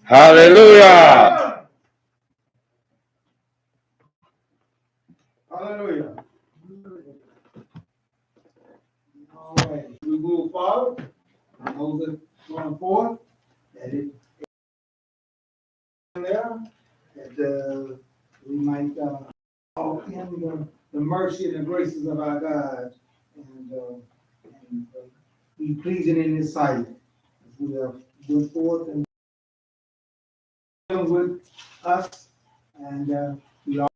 Hallelujah. Hallelujah. All right, we move forward. Moses going forth. That it there that we might walk in the mercy and the graces of our God and be pleasing in His sight. We have went forth and with us, and we are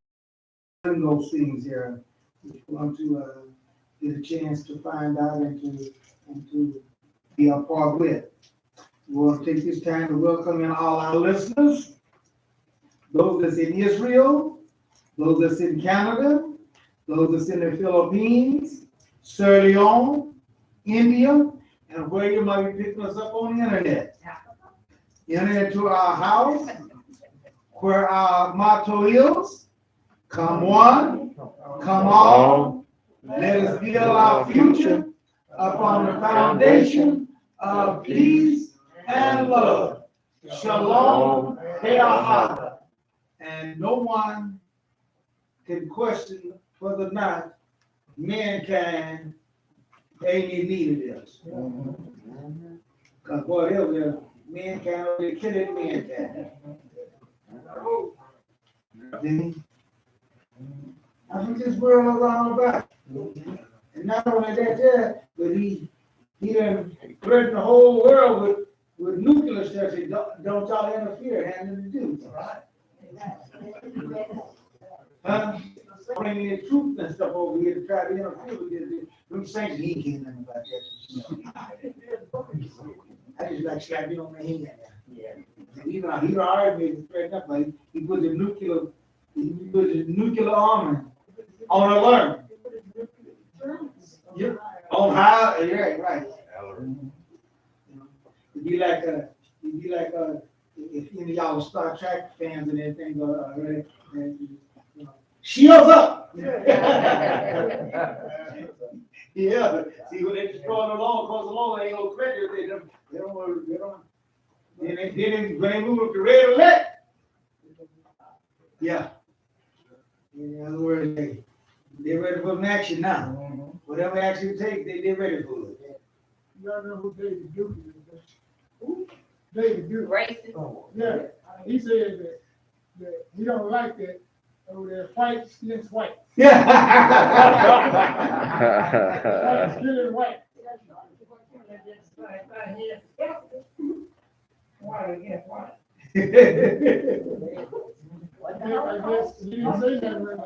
doing those things here. We want to get a chance to find out and to be a part with. We want to take this time to welcome in all our listeners, those that's in Israel, those that's in Canada, those that's in the Philippines, Sierra Leone, India, and where you might be picking us up on the internet. Enter into our house, where our motto is, come one, come all, let us build our future upon the foundation of peace and love. Shalom, Parashah. And no one can question whether or not mankind ain't in need of this. Because whatever, mankind only killing mankind. That's what this world is all about. And not only that, but he done threatened the whole world with nuclear stuff. He don't y'all interfere, had nothing to do. Right? Huh? Bringing in truth and stuff over here to try to interfere with this. Them saints, he ain't getting nothing about that. I just like slapping on my hand. Yeah. He already made it straighten up, but he put the nuclear armor on alert. Yeah. On how? Yeah, right. It'd be like if any of y'all Star Trek fans and everything, shields up. Yeah. See when they destroy the law, cause the law ain't no credit. They don't. Then when they move up to red alert. Yeah. In other words, they're ready for an action now. Whatever action it takes, they're ready for it. Y'all know who David Duke is? Who? David Duke. Racist. Oh, yeah. He said that he don't like that over there whites against white. Yeah. Whites killing white. White against white. I guess he didn't say that when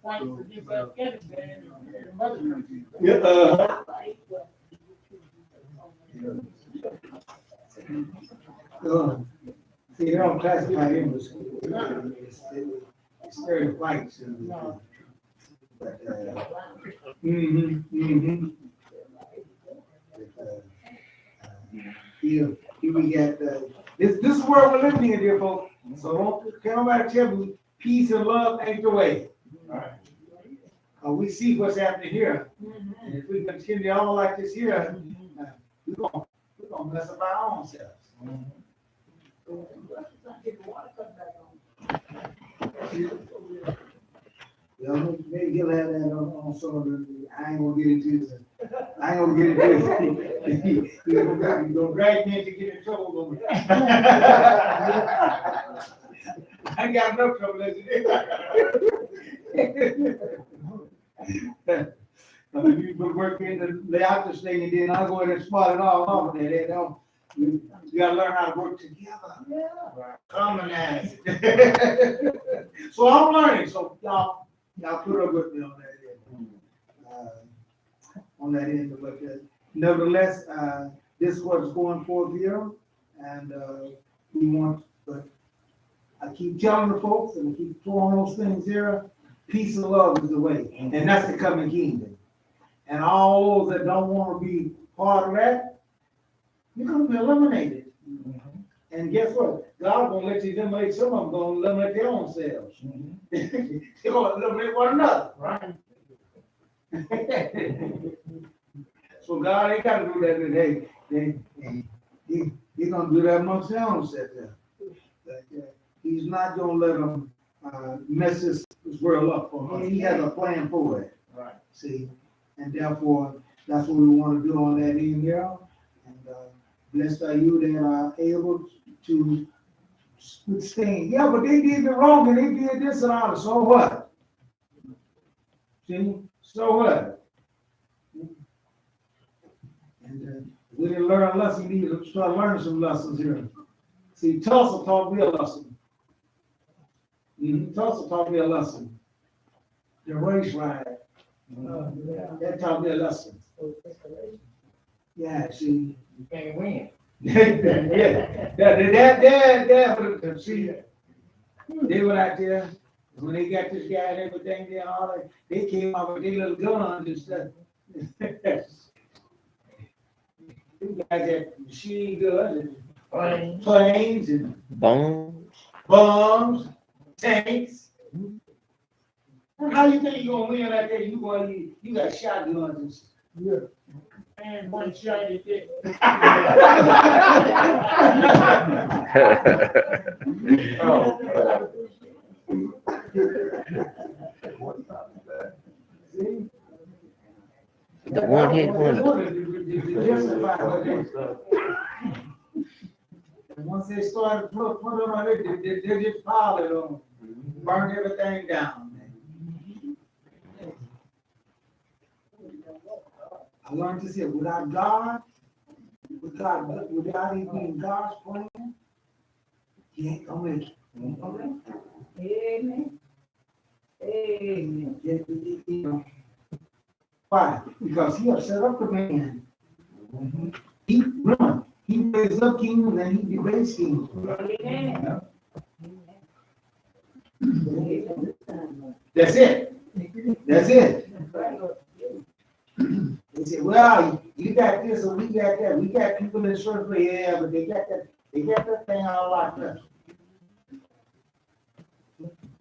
whites against Afghanistan and other countries. Yeah. See, they don't classify him as it's very whites. Here we got this is where we're living in, dear folks. So can't nobody tell me peace and love ain't the way. We see what's happening here, and if we continue on like this here, we're gonna mess up our own selves. Well, maybe he'll have that on some of the. I ain't gonna get into this. You're gonna drag me to get in trouble with me. I ain't got enough trouble as it is. You put work in to lay out this thing, and then I'll go ahead and spot it all off. They don't. You gotta learn how to work together. Yeah. Harmonize. So I'm learning. So y'all put up with me on that end. But nevertheless, this is what's going forth here, and we want. But I keep telling the folks, and I keep throwing those things here. Peace and love is the way, and that's the coming kingdom. and all those that don't want to be part of that, you're going to be eliminated. And guess what? God gonna let you eliminate some of them, gonna eliminate their own selves. They're gonna eliminate one another, right? So God ain't gotta do that today. He's gonna do that amongst their own self there. But, he's not gonna let them mess this world up for us. He has a plan for it. Right. See, and therefore that's what we want to do on that end here. And blessed are you that are able to withstand. Yeah, but they did it wrong and they did this and all. So what? See? So what? And we didn't learn a lesson. We need to start learning some lessons here. See, Tulsa taught me a lesson. Tulsa taught me a lesson. The race ride. That taught me a lesson. Yeah, see. You can't win. See, they were out there when they got this guy and everything there, all that, they came out with their little guns and stuff. You guys had machine guns and planes and bombs, tanks. How you think you're gonna win out there? You got shotguns and stuff. And one shot you did. The one hit wonder. And once they started put on it, they just piled it on, burned everything down. I learned to say, without God, without it being God's plan, you ain't gonna make it. Amen. Amen. Why? Because he has set up the man. He raised up kingdoms and he debates kingdoms. Amen. That's it. That's it. They say, well, you got this and we got that. We got people in church, yeah, but they got that thing all locked up.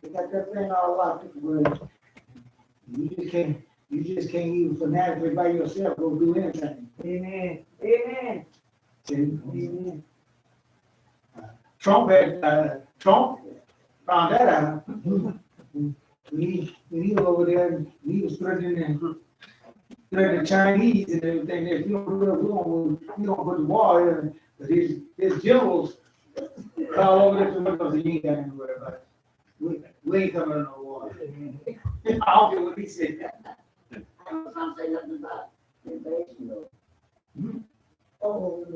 They got that thing all locked up, but you just can't even fanatically by yourself go do anything. Amen. Amen. Amen. Trump found that out. When he was over there and he was threatening the Chinese and everything. If you don't put the war in, but his generals all over the windows and he ain't got anywhere about it. We ain't coming to no war. I don't care what he said. I don't say nothing about invasion. Oh,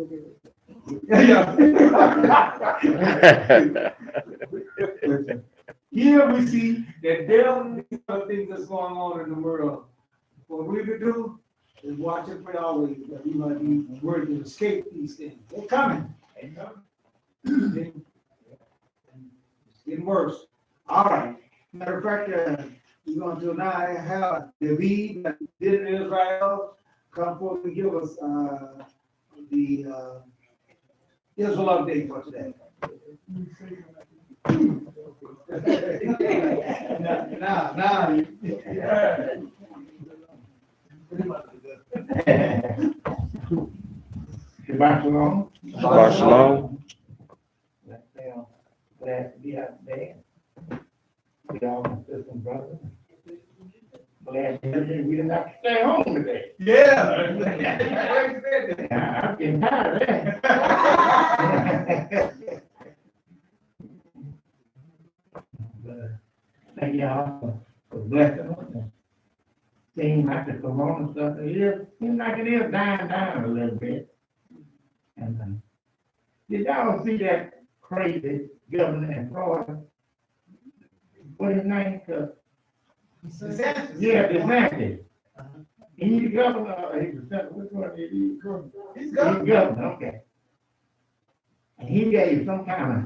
here we see that there are other things that's going on in the world. What we could do is watch and pray always that we might be working to escape these things. They're coming. It's getting worse. All right. Matter of fact, we're going to now have David that did in Israel come forth and give us the Israel update for today. Now. Shabbat Shalom. Glad to be out there. We all my sisters and brothers. Glad we didn't have to stay home today. Yeah. I'm getting tired of that. Thank y'all for blessing us. Seems like the corona stuff seems like it is dying down a little bit. And did y'all see that crazy governor in Florida? What his name? Yeah, DeSantis. He's the governor. He's the senator. Which one is he? He's governor. Okay. And he gave some kind of.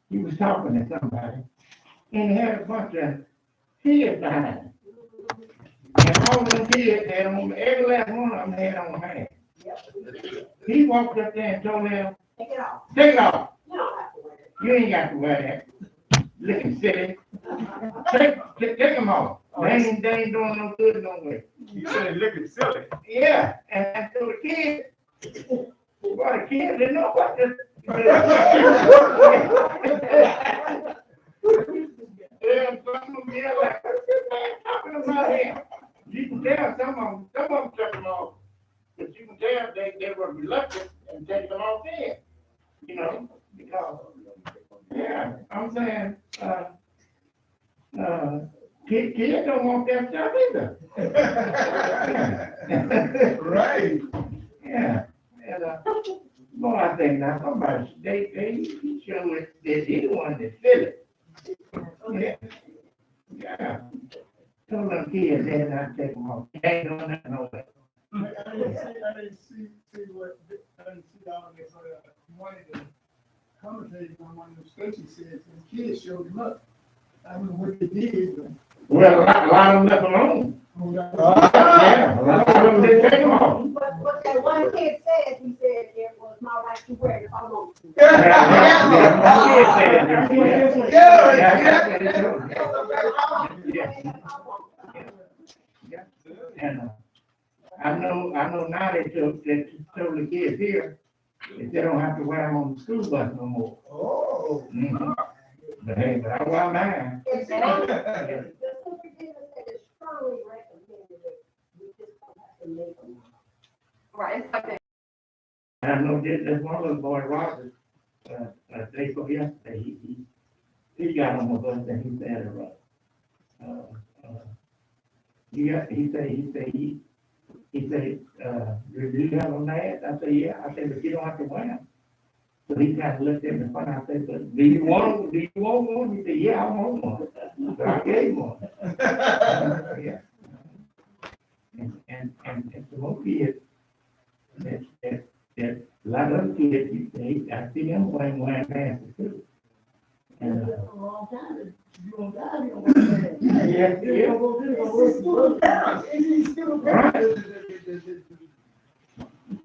He was talking to somebody, and he had a bunch of kids behind him. And all them kids had on, every last one of them had on hand. He walked up there and told them, Take it off. take it off. You don't have to wear it. You ain't got to wear that. Looking silly. Take them off. They ain't doing no good no way. You said looking silly. Yeah, and so the kids, well, the kids didn't know what this. Yeah, some of them yell like, what's this man talking about here? You can tell some of them took them off, but you can tell they were reluctant and taking them off then, you know, because, yeah, I'm saying, kids don't want that stuff either. Right. Yeah, and, boy, I think now somebody, they show it, they want to feel it. Yeah. Yeah. Some of them kids, they're not taking them off. They ain't doing nothing no way. I didn't see all this, one of the commentators on one of the scriptures says, the kids showed him up. I don't know what they did, but. Well, a lot of them left alone. Yeah, a lot of them didn't take them off. But what that one kid said, he said it was my right to wear it if I want to. And I know now they told the kids here that they don't have to wear them on the school bus no more. Oh. Mhm. But hey, but I wear mine. The superintendent said it's strongly recommended that we just don't have to make them. Right, okay. And I know this one little boy, Robert, day before yesterday, he got on the bus and he said, he said, do you have a mask? I said, yeah. I said, but you don't have to wear them. So he kind of looked at me funny. I said, but do you want one? He said, yeah, I want one. So I gave him one. Yeah. And some more kids, that a lot of them kids, I see them wearing masks too. And, A long time, you don't die, you don't want that. yeah. You don't go to the work. It's still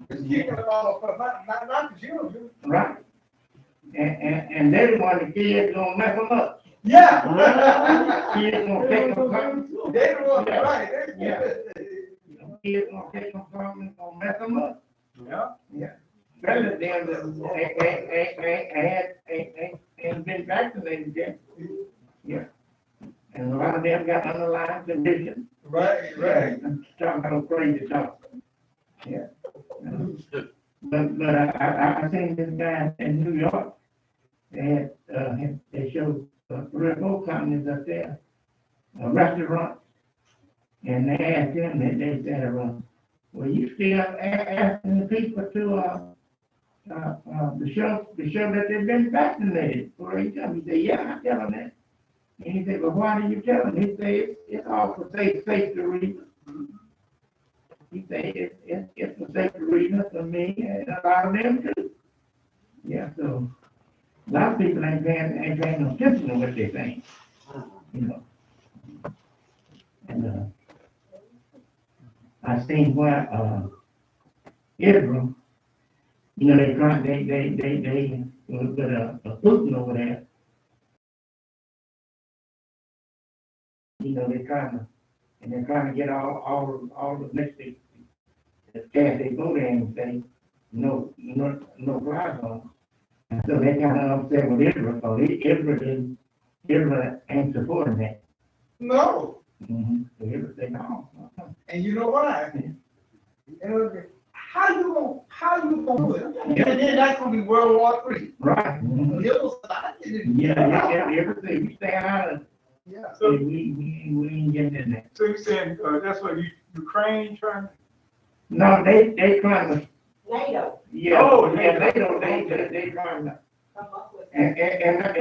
It's kicking them off, not the children. Right. And they're the one the kids gonna mess them up. Yeah. Kids gonna take them from, They the ones, Yeah. right. Yeah. kids gonna take them from and gonna mess them up. Yeah. Rather than them that ain't been vaccinated yet. Yeah. And a lot of them got underlying conditions. Right. I'm talking about crazy talk. Yeah. But I seen this guy in New York. They showed 3 or 4 companies up there, restaurants, and they asked them, they said, well, you still asking the people to show that they've been vaccinated for each other. He said, yeah, I tell them that. And he said, well, why do you tell them? He said, it's all for safety reasons. He said, it's for safety reasons for me and a lot of them too. Yeah, so a lot of people ain't paying no attention to what they're saying, you know. And I seen where Israel, you know, they with Putin over there. You know, they're trying to get all the next thing. As they go there and say, no fly zone. And so they kind of upset with Israel, so Israel ain't supporting that. No. Mm-hmm. So Israel say, no. And you know why? How you gonna do it? Yeah. And then that's gonna be World War III. Right. Mm-hmm. The other side, Everything, we stay out of, Yeah. so we ain't getting in there. So you saying, that's what Ukraine trying? No, they trying to, NATO. yeah, Oh, yeah, they- they trying to, Come up with and Israel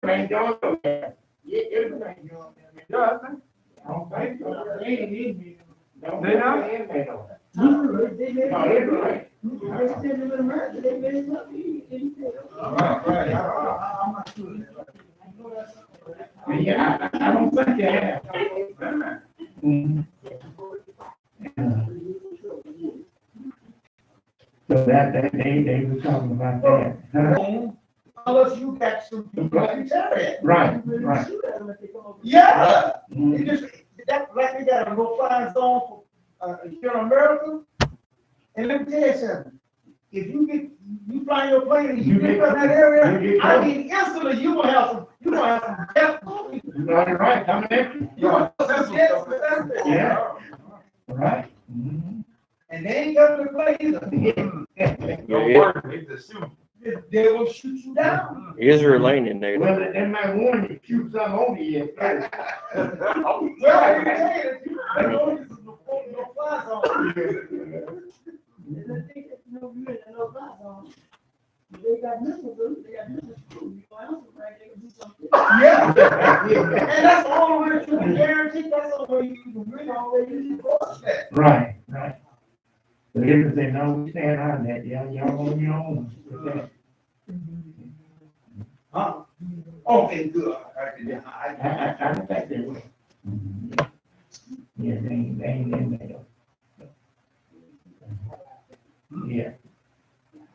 ain't going to there. Israel ain't going there. Yeah, I think. I don't think so. They ain't in me. Don't They not? go in there, though. They been, No, Israel ain't. they still live in America, they been up here. Right. I'm not sure. Yeah, I don't think they have. Mhm. So they were talking about that. Huh? Unless you got some people like you said. Right, right. Yeah, Mhm. it just, that, like they got a no-fly zone for, here in America. And let me tell you something, if you fly your plane and you get up in that area, I mean, instantly, you gonna have some death. Right, coming at you. You gonna have some death. Yeah. Right. Mhm. And they ain't got the plane either. They will shoot you down. Israel ain't in there. Well, they might warn you, shoot something over you. Well, I tell you, I know this is no-fly zone. They got missiles, they got missiles, you know, else, right, they can do something. Yeah, and that's the only way you can guarantee, that's the only way you can really already enforce that. Right, right. But if they know we stand on that, y'all on your own. with that. Huh? Okay, good. I don't think they will. Yeah, they ain't in there. Yeah.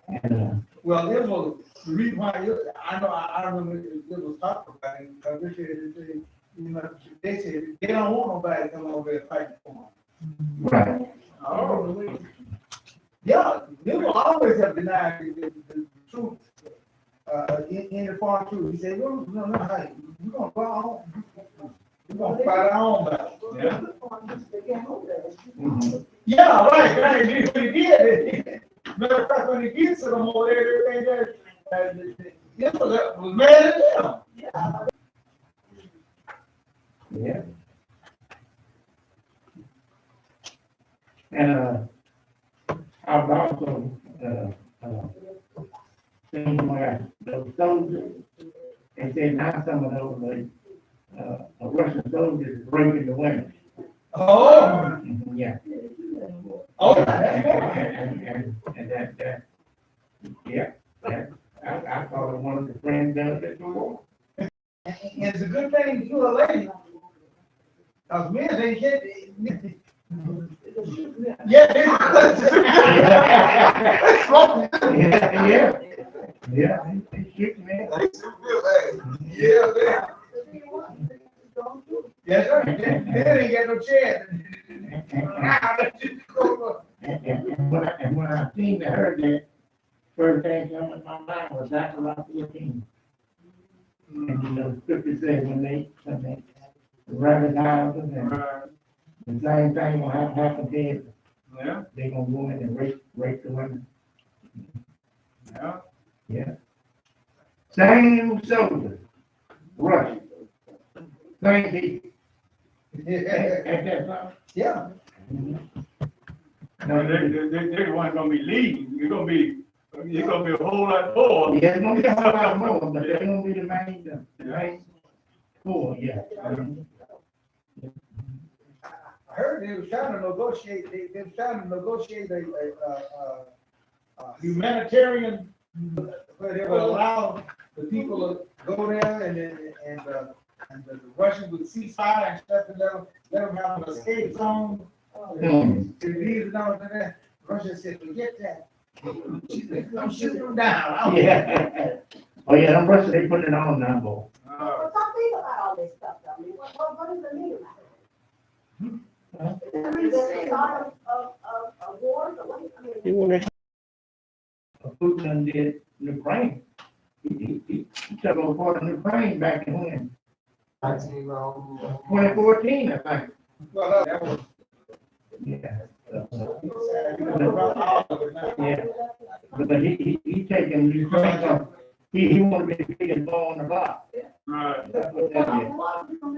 And, Well, there was, the reason why, I know, I remember it was talked about it, because they said, you know, they said, they don't want nobody to come over there and fight for them. right. Oh, yeah, they will always have denied the truth, in the far truth. He said, well, no, hey, we're gonna go on. We're gonna fight our own battle. Yeah. Mhm. Yeah, right, he did. Matter of fact, when he gets to them over there, everything there, it was mad at them. Yeah. And, I've also, seen where those soldiers, and then now some of those, Russian soldiers breaking the women. Oh, Yeah. oh, And that, yeah, I call it one of the friends down at the war. and it's a good thing you're a lady. Cause men ain't get. Yeah, Yeah, they shoot, man. Yeah, man. Yes, sir. They ain't got no chance. And when I seen and heard that, first thing come in my mind was Zechariah 14. And you know, the scripture says when they rabbit houses and the same thing will happen to them. Yeah. They gonna go in and rape the women. Yeah. Yeah. Same soldiers, Russian, same people. Ain't that something? Yeah. No, They're the one gonna be leading. It's gonna be a whole lot more. yeah, it's gonna be a whole lot more, but they're gonna be the main four, yeah. I heard they were trying to negotiate, they were trying to negotiate a humanitarian, where they would allow the people to go there and the Russians would cease fire and stuff, and let them have an escape zone. To leave and all of that. Russia said, forget that. I'm shooting them down. Yeah. Oh, yeah, them Russians, they put it on now, boy. Well, talk to me about all this stuff, I mean, what is the meaning of it? Is there a lot of wars, or what, I mean? You wanna Putin did Ukraine. He took over part of Ukraine back in when? 2014, I think. Well, that was. Yeah. Yeah. But he taking Ukraine, so he wanted to be the biggest ball on the block. Right. That's what that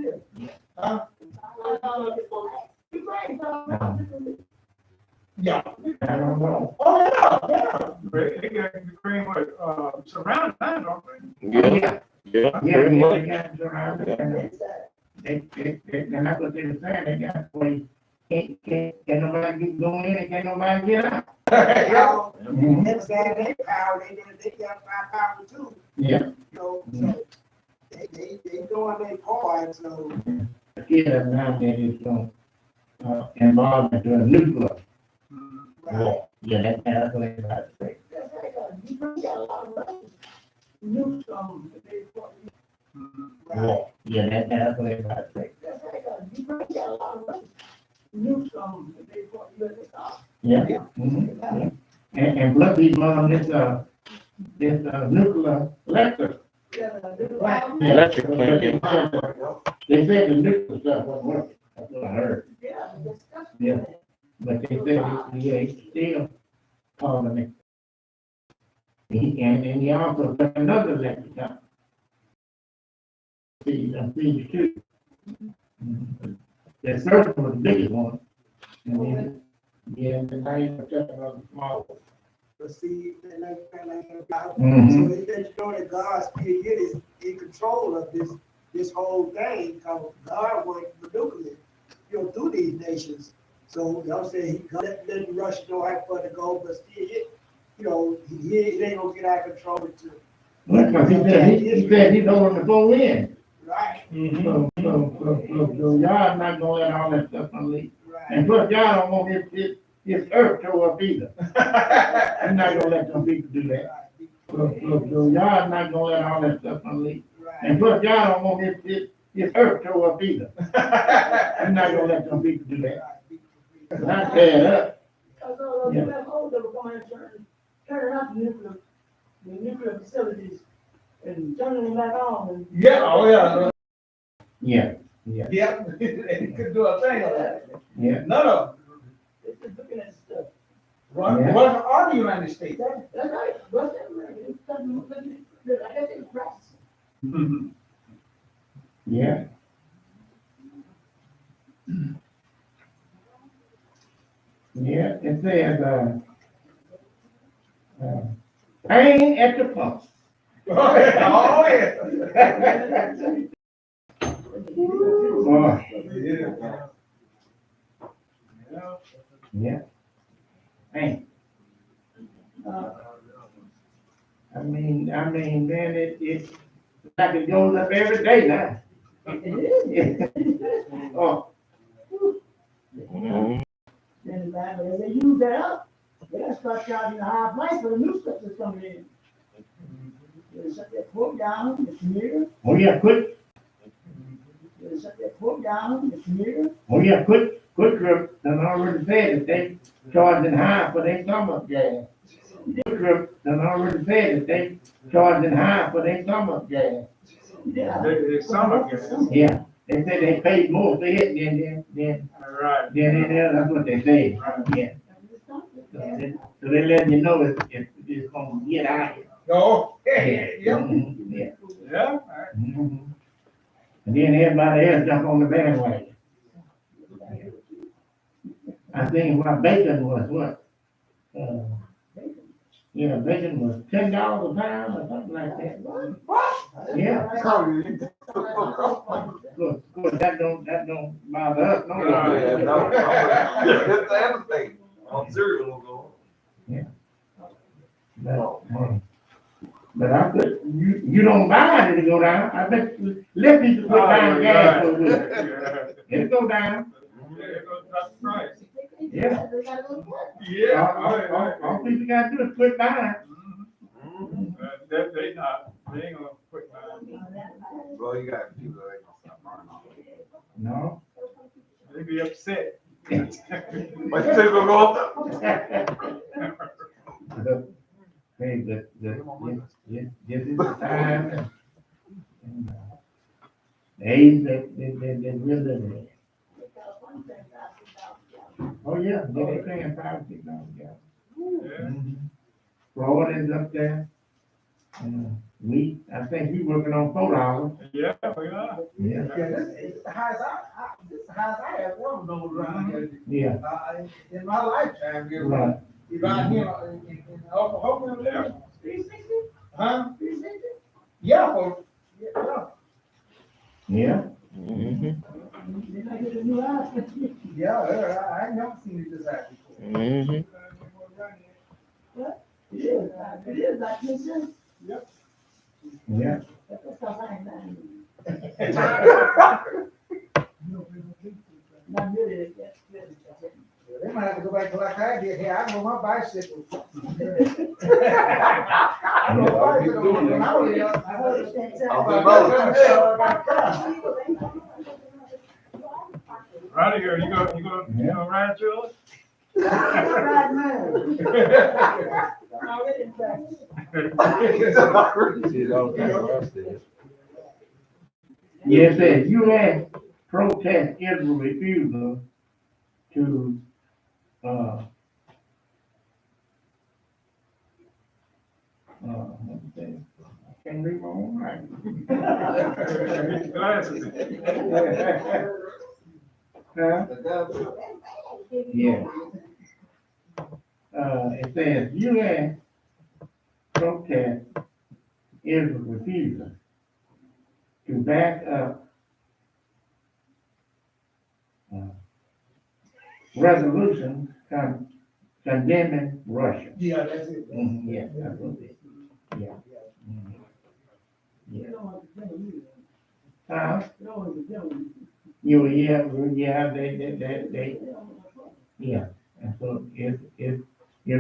is. Huh? I Yeah. don't know. Oh, yeah. They got Ukraine with, surrounded, don't they? Yeah, Yeah, pretty they much. got surrounded, and and that's what they were saying, they got, well, can't nobody get going in, and can't nobody get out. Yeah. That's got their power, they got power too, Yeah. so they doing their part, so. Yeah, now they just don't, involvement to a nuclear war. Yeah, that's what everybody say. That's like, you bring out a lot of Russians. Nukes, they fought you. War. Yeah, that's what everybody say. That's like, you bring out a lot of Russians. Nukes, they fought you at the top. Yeah. Mhm. Yeah. And plus he's on this nuclear electric. Yeah, they do Right. all- Electric plant, yeah. They said the nuclear stuff wasn't working. That's what I heard. Yeah, but that's stuff. Yeah. But they said, he still calling it. And he also got another electric company. See, too. The first one was the biggest one. And then, yeah, and now you're talking about the small one. But see, about, Mhm. so it lets you know that God still is in control of this whole thing, because God wants the nuclear, through these nations. So, I'm saying, he let the Russians know how far to go, but still, it ain't gonna get out of control until. Well, because he said he's over the full end. Right, So y'all not gonna let all that stuff unleash. right. And plus, y'all don't want this earth tore up either. You're not gonna let them people do that. So y'all not gonna let all that stuff unleash. Right. And plus, y'all don't want this earth tore up either. You're not gonna let them people do that. Cause I tear it up. Because those UFOs that were going and turning up the nuclear facilities and turning them back on. And Yeah, oh, yeah. Yeah, Yeah, they could do a thing on that. yeah. None of them. they're just looking at stuff. What, Yeah. what are the United States? That's right. Russia, it's something, I guess it's practicing. Yeah. Yeah, it says, pain at the pump. Oh, yeah. Boy, Yeah. yeah. Pain. I mean, man, it's like it goes up every day now. Oh, Mhm. And they use that up, they gotta start charging a high price for the new stuff that's coming in. They shut that quote down, it's near, oh yeah, quick they shut that quote down, it's near. trip done already said that they charging high for their summer gas. Quick trip done already said that they charging high for their summer gas. Yeah. It's summer, yes. Yeah, they said they paid more for it than All right. that's what they say. Yeah. So they letting you know it's gonna get out. Oh, yeah, yeah. Mhm, yeah. Yeah, all right. Mhm. And then everybody else jump on the bandwagon. I think my bacon was what? Bacon was $10 a pound or something like that. Yeah. Good, that don't bother us no more. That's the other thing. On cereal will go. But I bet you don't buy it to go down. I bet let people put down gas for a week. It'll go down. Yeah, go drop the price. Yeah. Yeah, All people gotta do is quit buying. They ain't gonna quit buying. Well, you got people that ain't gonna stop buying. No. They be upset. But you say we'll go up Hey, this is the time. And, the age that we're living in. Oh, yeah, they're paying $5-6 a gallon. Yeah. Florida's up there. I think we working on $4. Yeah, we are. Yeah. Yeah, this is the highest I have ever known around here. Yeah, In my lifetime, here, right. around here in Oklahoma. Yeah. 360? Huh? 360? Yeah, well, yeah, Yeah. Mhm. They might get a new house. yeah, I ain't never seen it this high before. Mhm. It is like 10 cents. Yeah. That's because I ain't buying it. Not really, might have to go back to like I did. Hey, I know my bicycle. I know my bicycle when I was young. I heard Right here, you gonna ride yours? Right now. Already in practice. Yes, sir. U.S. protest Israel refusal to, what is that? I can't read my own writing. Glasses. Huh? Yeah. It says U.S. protest Israel refusal to back up resolution condemning Russia. Yeah, that's it. Yeah, that's what it is. Yeah. Mhm. Yeah. Yeah, they, yeah, and so it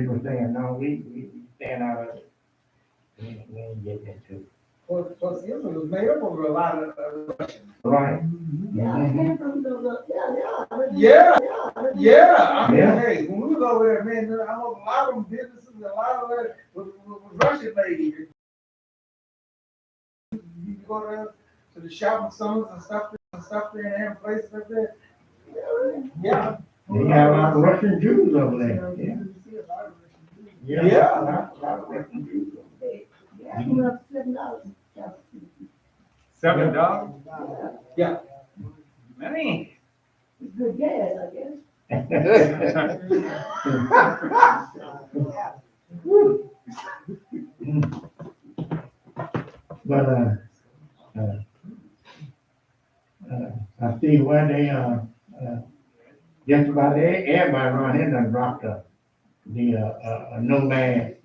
was saying, no, we stand out of it. We ain't getting into it. Well, Israel was made up of a lot of Russians. Right? Yeah, I Mhm. came from the, Yeah, yeah. I mean, Yeah. hey, when we was over there, man, I know a lot of them businesses, a lot of it was Russian made. You go there to the shopping centers and stuff there and have places up there. Yeah. They got a lot of Russian Jews over there, yeah. Yeah. A lot of Russian Jews over there. yeah, $7. $7? Yeah. Man. It's good gas, I guess. But, I see where they, just about everybody around here done dropped the, no mask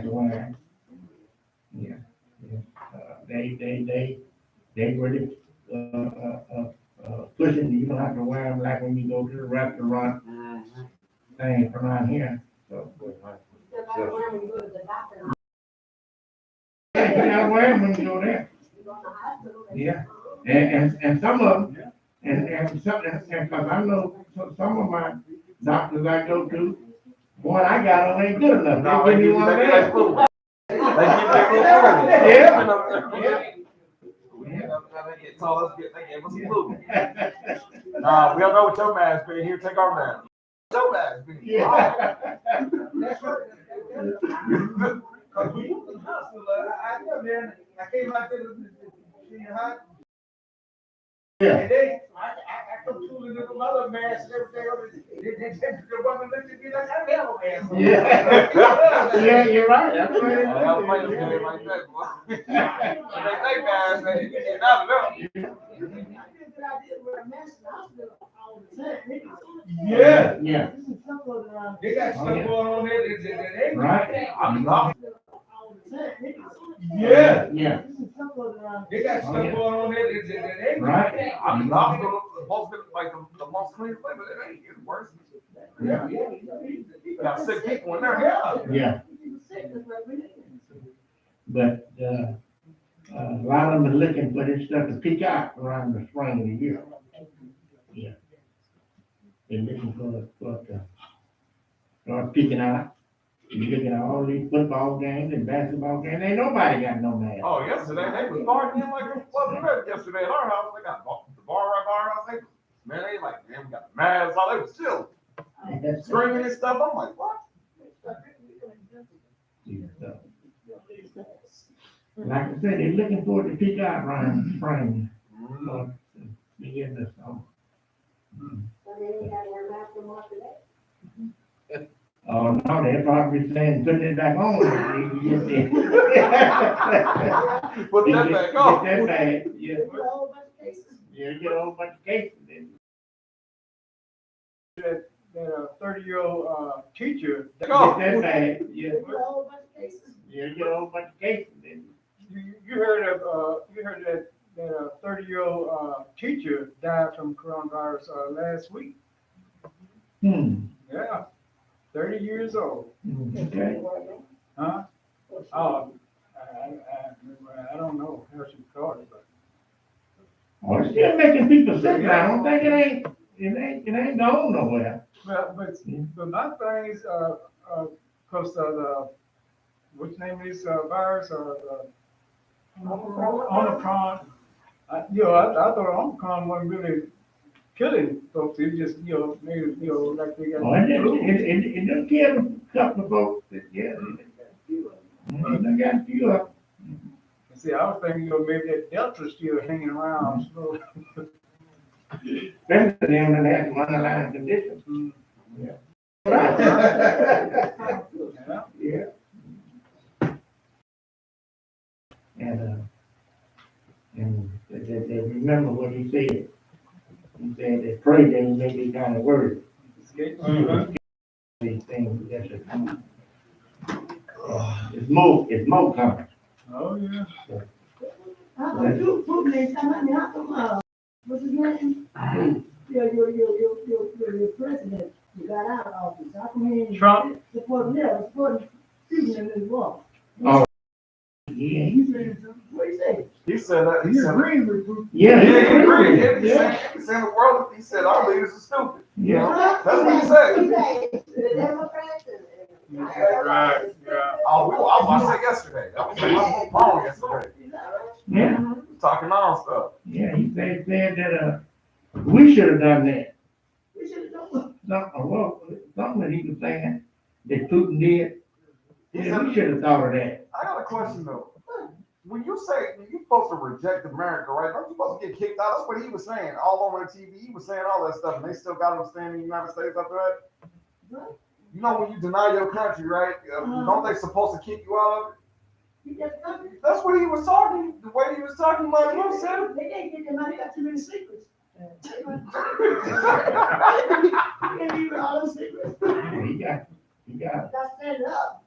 wearing. Yeah, yeah. They really, pushing, you don't have to wear them like when you go to the restaurant, thing around here, so. Just like when you go to the doctor, Yeah, you gotta wear them when you go there. you go to the hospital. Yeah. And some of them, and cause I know some of my doctors I go to, boy, I got them ain't good enough. No, They they give me give one you there. that food. They give you that little Yeah. They get told us, they gave us some food. Nah, we don't know what your mask be. Here, take our mask. Your mask be. Yeah. That's right. Cause we was in the hospital, I know, man, I came out to the junior high. Yeah. And I come to the little mother mask and everything. The woman looked at me like I have a mask. Yeah. Yeah, you're right. That's I right. have a place like that, boy. They mask, they get out of them. Yeah. Yeah. They got stuff going on there that Right. I'm not. Yeah. Yeah. They got stuff going on there that Right. I'm not the most, like the most clean flavor. It ain't getting worse. Yeah. Got sick people in there. Yeah. But, a lot of them are looking for this stuff to pick out around the spring of the year. Yeah. They're looking for to start picking out. You're looking at all these football games and basketball games, ain't nobody got no mask. Oh, yesterday they was partying like it wasn't good yesterday at our house. They got the bar at our house. They, man, they like, man, we got the masks. All they was still screaming and stuff. I'm like, what? Yeah, so. Like I said, they're looking for it to pick out around spring, or begin this summer. Oh, no, they're probably saying, putting it back on. Put that back on. Get that back, yeah. Yeah, get a whole bunch of cases in. That 30-year-old teacher. Get that back, yeah. Yeah, get a whole bunch of cases in. You heard that 30-year-old teacher died from coronavirus last week. Yeah, 30 years old. Okay. Huh? Oh, I don't know how she caught it, but. Well, it's still making people sick now. I don't think it ain't going nowhere. But my thing is, cause the, which name is, virus, Omicron. I thought Omicron wasn't really killing folks, it just, maybe, like they got. Oh, it done killed a couple of folks, yeah. It done got a few of See, I was thinking, maybe that Delta's still hanging around, so. them that have underlying conditions. Yeah. Yeah. And they remember what he said. He said that pray they make these kind of words. These things that should come. It's more coming. Oh, yeah. Putin ain't come, I mean, how come, what's his name? Your president, you got out of office, how come he ain't Trump. supporting Putin in his war? Yeah. He said something, what he say? He said that. He's agreeing with Putin. Yeah. Yeah, he agreed. Yeah. He said the world. He said our leaders are stupid. Yeah. That's what he said. He said, the Democrats and. Right, yeah. Oh, I watched it yesterday. That was my phone yesterday. Yeah. Talking non-stuff. Yeah, he said that, we should have done that. We should have done Something that he was saying that Putin did. Yeah, we should have thought of that. I got a question though. When you say you're supposed to reject America, right? Aren't you supposed to get kicked out? That's what he was saying all over the TV. He was saying all that stuff, and they still got him staying in the United States after that. You know, when you deny your country, right? Don't they supposed to kick you out of it? That's what he was talking. The way he was talking about it, said. They can't get their money, got too many secrets. They can't give all those secrets. He got Got to stand up.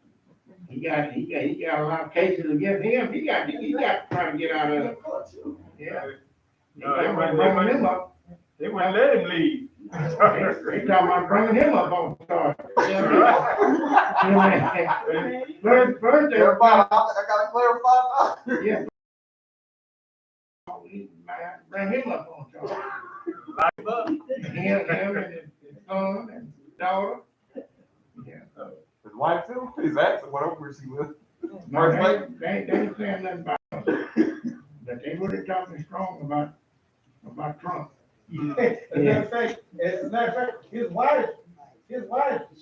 he got a lot of cases against him. He got to try to get out of it. Yeah. They bringing him up. They wouldn't let him leave. They talking about bringing him up on charge. First they were Everybody, I gotta clarify that. yeah. Bring him up on charge. Him and his son and daughter. Yeah. His wife too. His ex, or whatever she was. No, they ain't saying nothing about him. But they were talking strong about Trump. As a matter of fact, his wife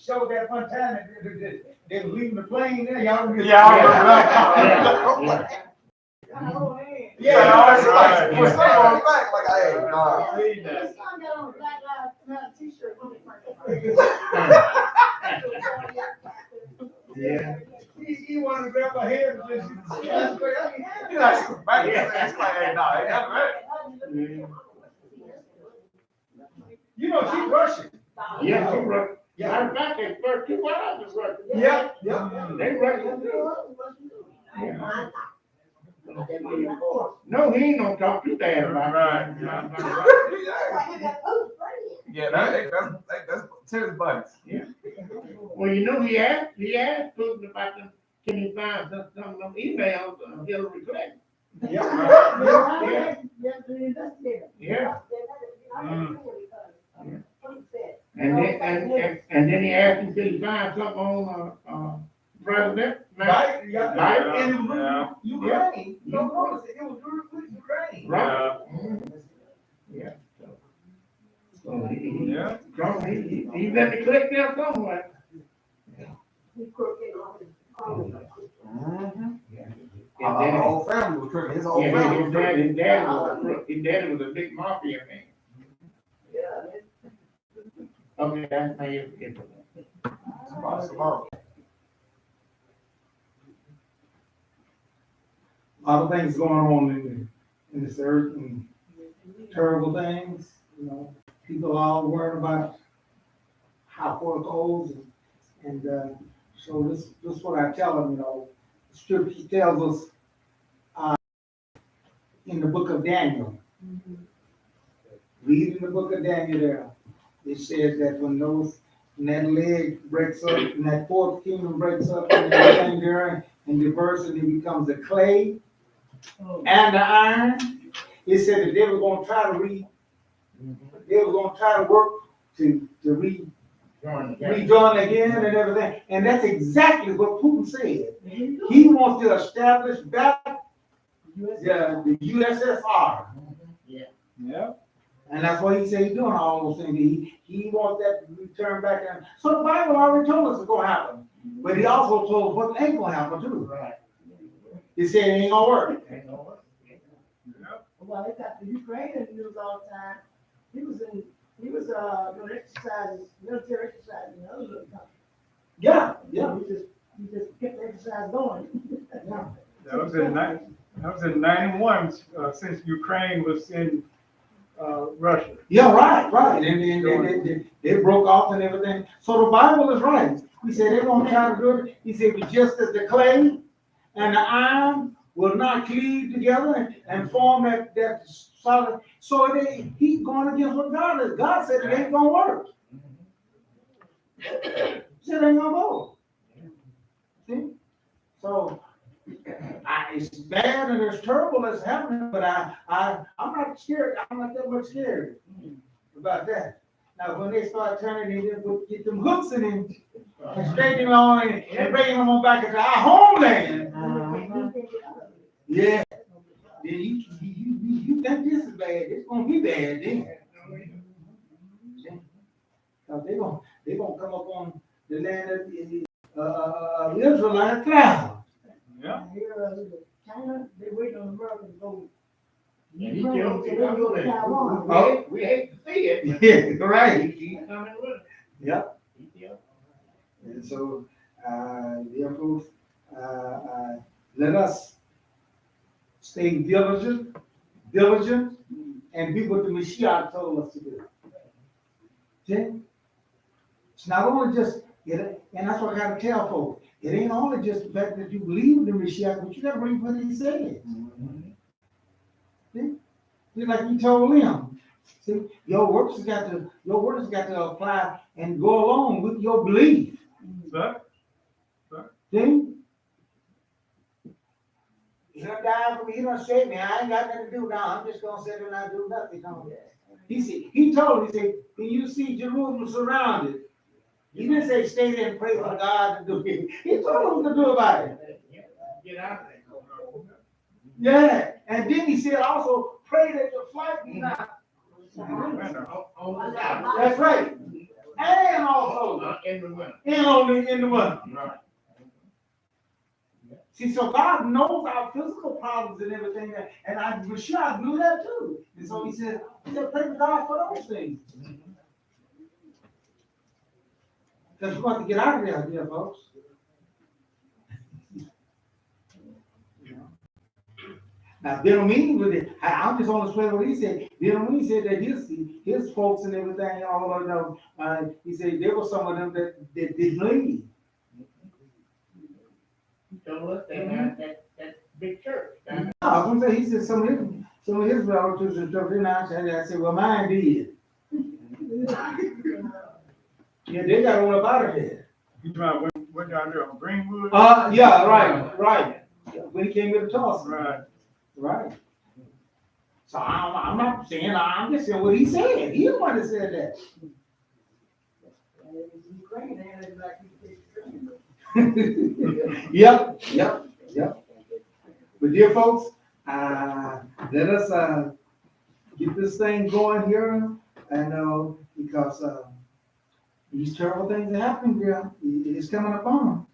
showed that one time that they were leaving the plane there. Y'all remember? Yeah, I remember that. Yeah, no, it's like, we're still going back, like, hey, nah. His son got on a Black Lives Matter t-shirt. Yeah. He wanted to grab her head and just, yeah, You know, she was back. It's like, hey, nah, ain't nothing right. you know, she's Russian. Yeah, she right. Yeah. Matter of fact, they first two wives was Russian. Yeah. They Russian too. Yeah. No, he ain't gonna talk too bad about it. Yeah, that's Tim's buddies. Well, you know, he asked Putin about them, can he find some of them emails of Hillary Clinton? Yeah. And then he asked him, did he find something on, President? Right, yeah. Right. And it was Ukraine. You don't notice it, it was Ukraine. Right. Yeah. So he's at the click there somewhere. Our whole family was crooked. His whole family was crooked. His daddy was a big mafia man. Okay, that's my information. Tomorrow. A lot of things going on in this earth and terrible things, you know, people are all worried about how far it goes and so this is what I tell them, you know, the scripture tells us, in the book of Daniel, read in the book of Daniel there, it says that when those and that leg breaks up, and that fourth kingdom breaks up, and everything there, and diversity becomes the clay and the iron. It said that they were gonna try to work to rejoin again and everything, and that's exactly what Putin said. He wants to establish back the USSR. Yeah. And that's what he said he's doing all those things. He wants that to return back. So the Bible already told us it's gonna happen. But he also told us what ain't gonna happen too. Right. He said it ain't gonna work. Ain't no work. Well, they got the Ukrainian news all the time. He was doing exercises, military exercises in other little countries. Yeah. He just kept the exercise going. That was in 91, since Ukraine was in Russia. Yeah, right. And they broke off and everything. So the Bible is right. He said they're gonna try to do it. He said, but just as the clay and the iron will not cleave together and form that solid. So he's going against what God is. God said it ain't gonna work. He said it ain't gonna go. See? So it's bad and it's terrible that's happening, but I'm not scared. I'm not that much scared about that. Now, when they start turning, they just get them hooks in him and straightening on and bringing them on back into our homeland. Yeah. Then you think this is bad? It's gonna be bad then. Cause they gonna come up on the land of Israel like a cloud. Yeah. China, they waiting on America to go. And he Ukraine, killed so they go to Taiwan. We hate to see it. Yeah, right. He's coming with it. Yep. He killed. And so, therefore, let us stay diligent, and be what the Mashiach told us to do. See? It's not only just, and that's what I gotta tell folks. It ain't only just the fact that you believe in the Mashiach, but you gotta believe what he said. See? Just like you told him. See, your works got to apply and go along with your belief. Sir? See? He done died for me, he done saved me, I ain't got nothing to do now, I'm just gonna sit there and not do nothing. He told, he said, when you see Jerusalem surrounded, he didn't say stay there and pray for God to do it. He told them to do about it. Get out of there. Yeah, and then he said also, pray that your flight be not. On the south. That's right. And also, In the winter. and only in the winter. Right. See, so God knows our physical problems and everything, and I'm sure I knew that too. And so he said, pray to God for those things. Because we want to get out of there, dear folks. Now, Benjamin with it, I'm just on the explain what he said. Benjamin said that his folks and everything, all of them, he said there were some of them that didn't leave. He told us they had that big church. No, I was gonna say, he said some of his relatives and stuff, then I said, well, mine did. Yeah, they got on up out of there. You talking about what y'all do on Greenwood? Yeah, right. When he came to the toss. Right. So I'm not saying, I'm just saying what he said. He the one that said that. Ukraine, they had like Ukraine. Yep. But dear folks, let us get this thing going here, and because these terrible things are happening here, it's coming upon them.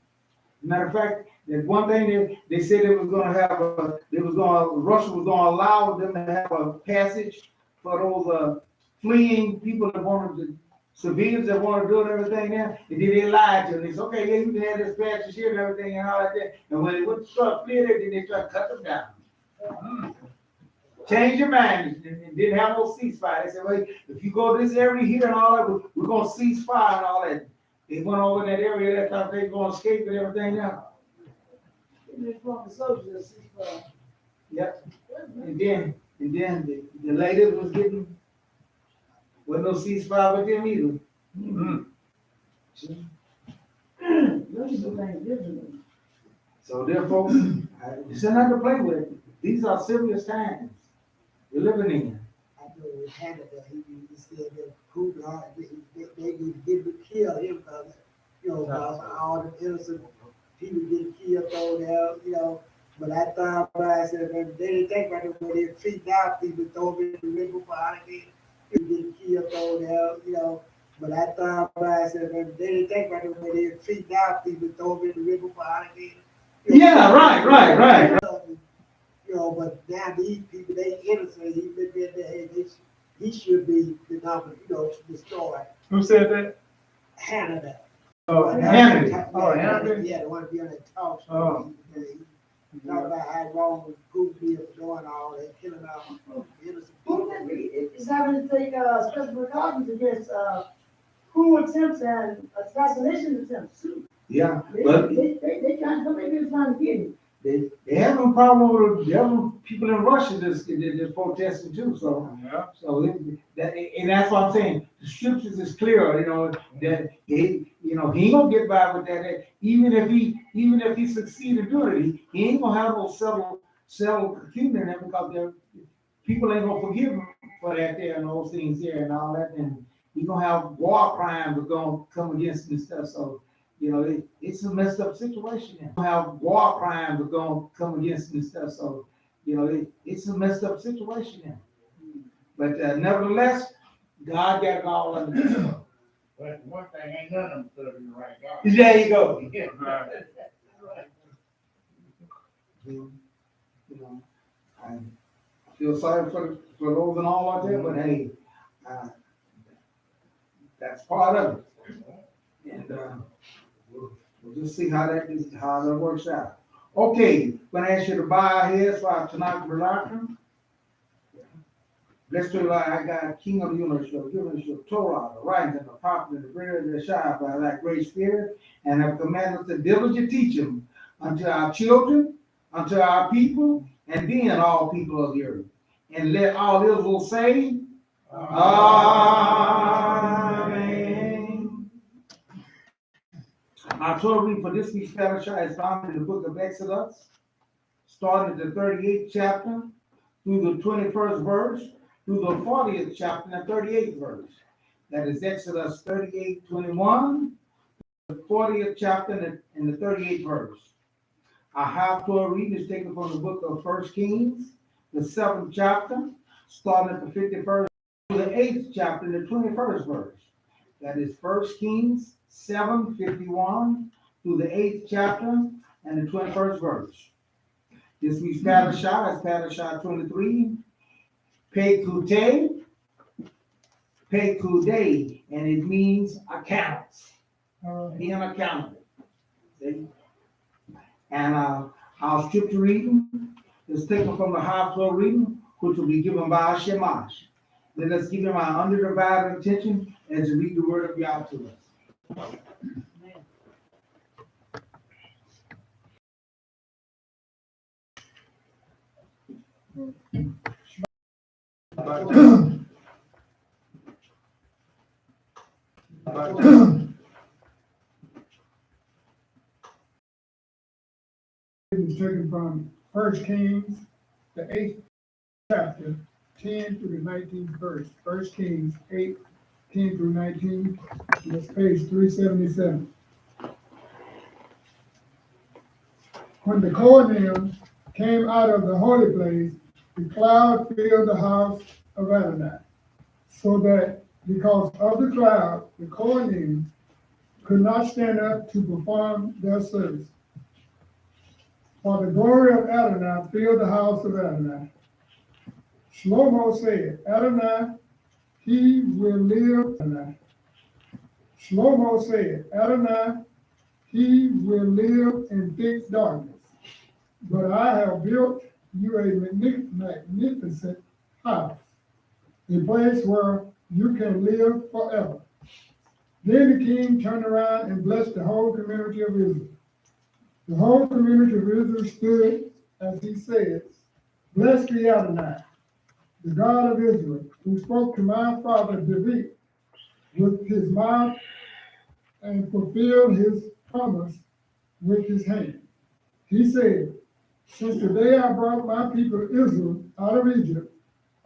Matter of fact, there's one thing they said Russia was going to allow them to have a passage for those fleeing people that wanted to, civilians that want to do it and everything there. And then they lied to them. They said, okay, yeah, you can have this passage here and everything and all like that. And when they went to start fleeing, then they tried to cut them down. Change your mind and didn't have no ceasefire. They said, wait, if you go this area here and all that, we're going to cease fire and all that. They went over in that area that thought they were going to escape and everything now. Yep. And then the ladies was getting, wasn't no ceasefire with them either. Mm-hmm. Really do things differently. So there, folks, it's nothing to play with. These are serious times we're living in. I know in Canada, he said that who God, they didn't kill him because, because all the innocent people getting killed over there, But I thought about I said, they didn't think about it when they feed down people, throw them in the river for alligators, people getting killed over there, But I thought about I said, they didn't think about it when they feed down people, throw them in the river for alligators. Yeah, right. But now these people, they innocent, he should be, destroyed. Who said that? Hannah. Oh, Hannity. Yeah, the one to be on that talk show. Oh. He talk about how wrong Google is for doing all that, killing all innocent Who people. is having to take, special precautions against, coup attempts and assassination attempts too. Yeah, They but trying, somebody trying to get him. they have no problem with people in Russia that's protesting too. So and that's what I'm saying. The scriptures is clear, that he ain't gonna get by with that. Even if he succeed in doing it, he ain't gonna have no settle kingdom in him because people ain't gonna forgive him for that there and those things there and all that. And he's gonna have war crimes that gonna come against him and stuff. So. It's a messed up situation. Have war crimes are going to come against and stuff. So, it's a messed up situation. But nevertheless, God got it all under control. But one thing, ain't none of them serving the right God. There you go. Yeah. I feel sorry for those and all out there, but hey, that's part of it. And we'll just see how that works out. Okay, gonna ask you to bow our heads for our tonight's doctrine. Let's do like I got King of the universe, given us your Torah, the writings and the prophets and the bread of the Shah by thy great spirit, and have commanded us to diligently teach them unto our children, unto our people, and then all people of the earth. And let all Israel say, Amen. Our Torah reading for this week's Parashah is found in the book of Exodus, starting at the 38th chapter through the 21st verse, through the 40th chapter and the 38th verse. That is Exodus 38:21, the 40th chapter and the 38th verse. Our Haftorah reading is taken from the book of 1 Kings, the 7th chapter, starting at the 51st to the 8th chapter and the 21st verse. That is 1 Kings 7:51 through the 8th chapter and the 21st verse. This week's Parashah is Parashah 23, Pekudei, and it means accounts, being accountable. See? And our scripture reading is taken from the Haftorah reading, which will be given by our Shemash. Let us give him our undivided attention as we read the word of God to us. It was taken from 1 Kings, the 8th chapter, 10 through the 19th verse. 1 Kings 8, 10 through 19, that's page 377. When the Kohanim came out of the holy place, the cloud filled the house of Adonai, so that because of the cloud, the Kohanim could not stand up to perform their service. For the glory of Adonai filled the house of Adonai. Shlomo said, Adonai, he will live. Adonai. Shlomo said, Adonai, he will live in thick darkness. But I have built you a magnificent house, a place where you can live forever. Then the king turned around and blessed the whole community of Israel. The whole community of Israel stood as he said, Blessed be Adonai, the God of Israel, who spoke to my father David with his mouth and fulfilled his promise with his hand. He said, since the day I brought my people Israel out of Egypt,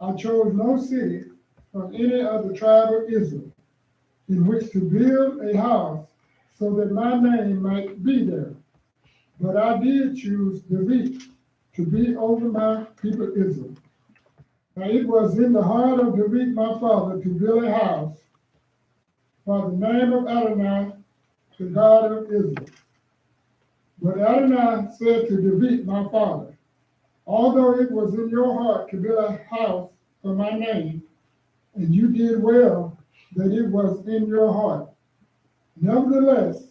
I chose no city from any of the tribe of Israel in which to build a house so that my name might be there. But I did choose David to be over my people Israel. Now it was in the heart of David my father to build a house for the name of Adonai, the God of Israel. But Adonai said to David my father, although it was in your heart to build a house for my name, and you did well that it was in your heart, nevertheless,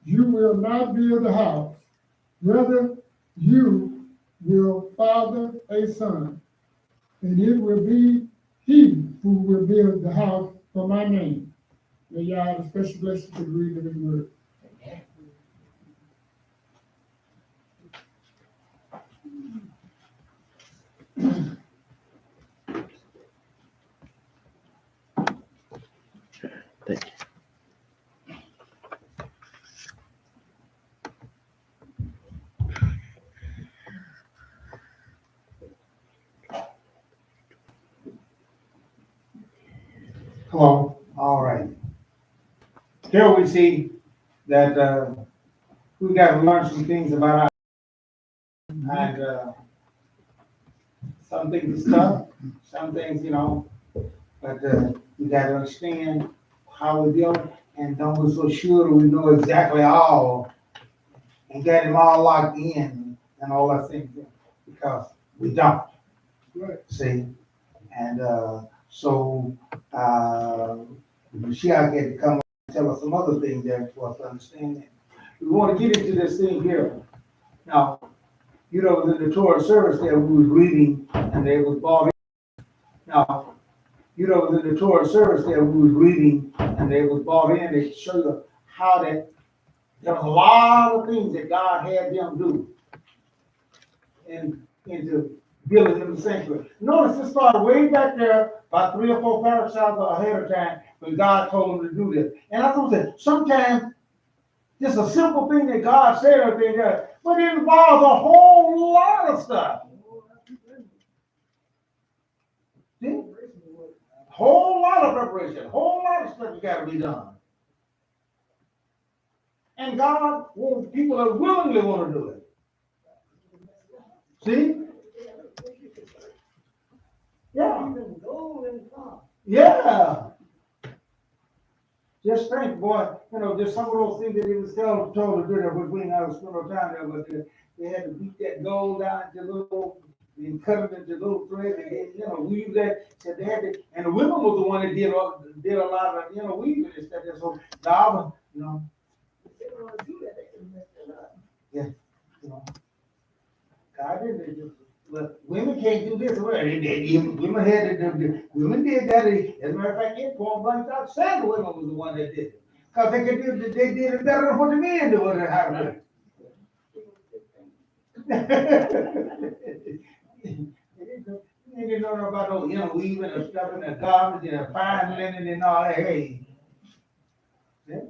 you will not build the house. Rather, you will father a son, and it will be he who will build the house for my name. May y'all have a special blessing to read of his word. Hello, all right. Here we see that, we got to learn some things about our, and, some things is tough, some things, but, we got to understand how we deal, and don't be so sure we know exactly all, and get them all locked in, and all that thing, because we don't. Right. See, and, so, Mashiach had to come and tell us some other things there for us to understand that. We want to get into this thing here. Now, in the Torah service there, we was reading, and they was brought in. Now, in the Torah service there, we was reading, and they was brought in to show you how that there was a lot of things that God had them do into building in the sanctuary. Notice it started way back there, about 3 or 4 parashahs ahead of time, when God told them to do this. And I thought that sometimes just a simple thing that God said or thing there, but it involves a whole lot of stuff. See? Whole lot of preparation, whole lot of stuff you got to be done. And God wants people that willingly want to do it. See? Yeah. Yeah. Just think, boy, there's some of those things that he was told to do there, but we ain't got to spend no time there, but they had to beat that gold down into little, and cut it into little threads, and weave that. So they had to, and the women was the one that did a lot of, weaving and stuff. So God, yeah, God didn't. But women can't do this. Well, women had to do. Women did that. As a matter of fact, it point blank out, said the women was the one that did it, because they did it better than what the men do it. How to do it. They didn't know about those, weaving and stuff in the garments and fine linen and all that. Hey, yeah.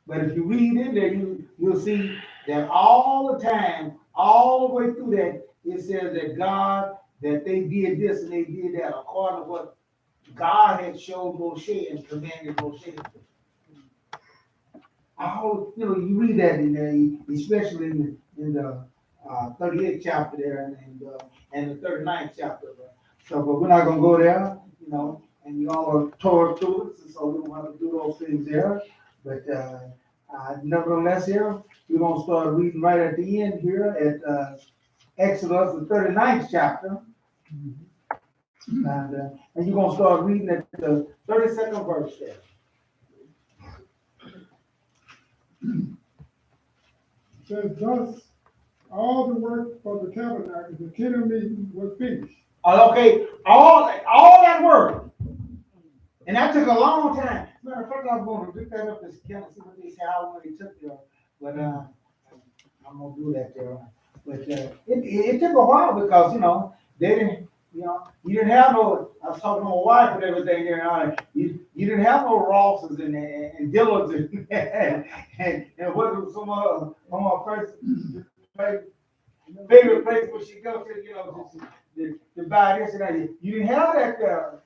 But if you read in there, you'll see that all the time, all the way through that, it says that God, that they did this and they did that according to what God had showed Moshe and commanded Moshe. You read that in there, especially in the 38th chapter there and the 39th chapter. So, but we're not gonna go there, and y'all are tore through it, so we don't have to do those things there. But nevertheless, here we're gonna start reading right at the end here at Exodus, the 39th chapter, and you're gonna start reading at the 32nd verse there. It says, thus, all the work for the tabernacle, the tent of meeting, was finished. Okay, all that work. And that took a long time. Matter of fact, I was going to pick that up this kind of see what they say, how long it took there. But I'm gonna do that there. But it took a while because they didn't. You know, you didn't have no, I was talking to my wife and everything there, you didn't have no Rosses and Dillards and what was some of my first favorite place where she go to, you know, to buy this and that. You didn't have that there.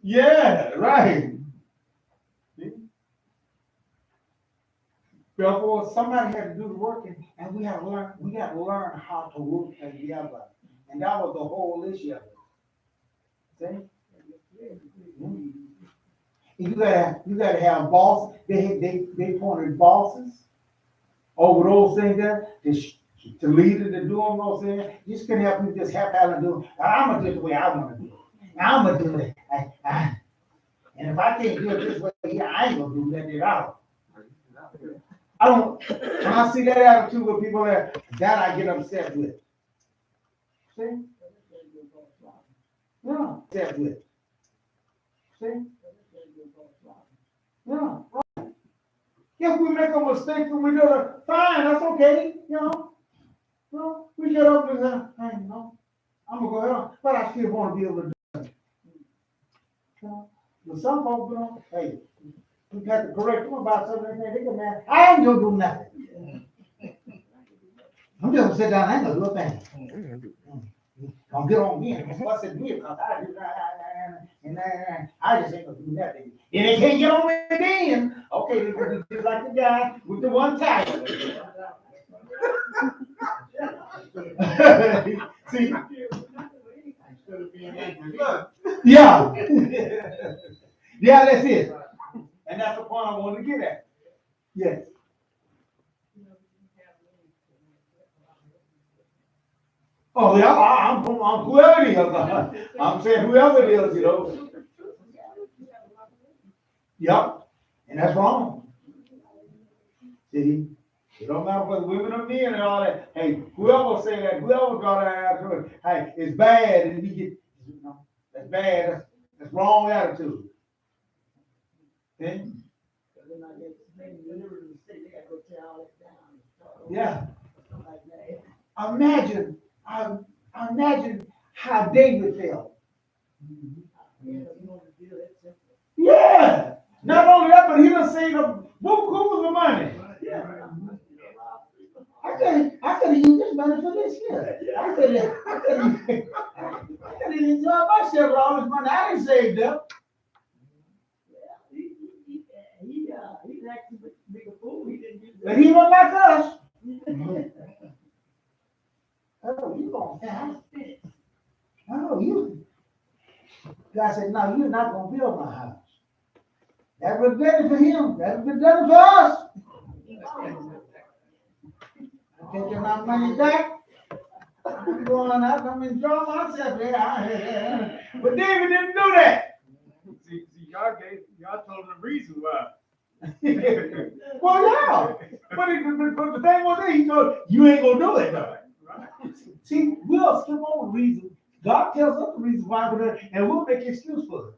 Yeah, right. Therefore, somebody had to do the work, and we got to learn how to work together. And that was the whole issue of it. See? And you gotta have bosses. They appointed bosses over those things there to lead it, to do them those things. You just couldn't have people just haphazardly do it. I'm gonna do it the way I want to do it. I'm gonna do it. And if I can't do it this way, I ain't gonna do that out. I don't. When I see that attitude with people there, that I get upset with. See? Yeah, upset with. See? Yeah, right. If we make a mistake and we do it, fine, that's okay, you know. You know, we get up and say, hey, you know, I'm gonna go ahead, but I still want to be able to do it. You know? But some folks, you know, hey, we got to correct them about something, they get mad. I ain't gonna do nothing. I'm just gonna sit down, I ain't gonna do a thing. Don't get on me and fuss at me because I do and I just ain't gonna do nothing. And they can't get on me again. Okay, they gonna be just like the guy with the one tire. See? Yeah. Yeah, that's it. And that's the point I want to get at. Yes. Oh, yeah, I'm whoever it is. I'm saying whoever it is, you know. Yep. And that's wrong. See? It don't matter whether women or men and all that. Hey, whoever say that, whoever got that attitude, hey, it's bad, and we get, you know, that's bad. That's wrong attitude. Okay? Yeah. Imagine how David felt. Yeah. Not only that, but he done saved a buku of money. I could have used this money for this here. I could have enjoyed myself with all this money. I didn't save them. But he wasn't like us. Oh, you gonna die? Oh, you. God said, no, you're not gonna build my house. That was better for him. That was better for us. I take my money back. I'm going out. I'm enjoying myself there. But David didn't do that. See, y'all told him the reason why. Well, yeah. But the thing was that he told you ain't gonna do it though. See, we'll skip over the reason. God tells us the reason why we're there, and we'll make an excuse for it.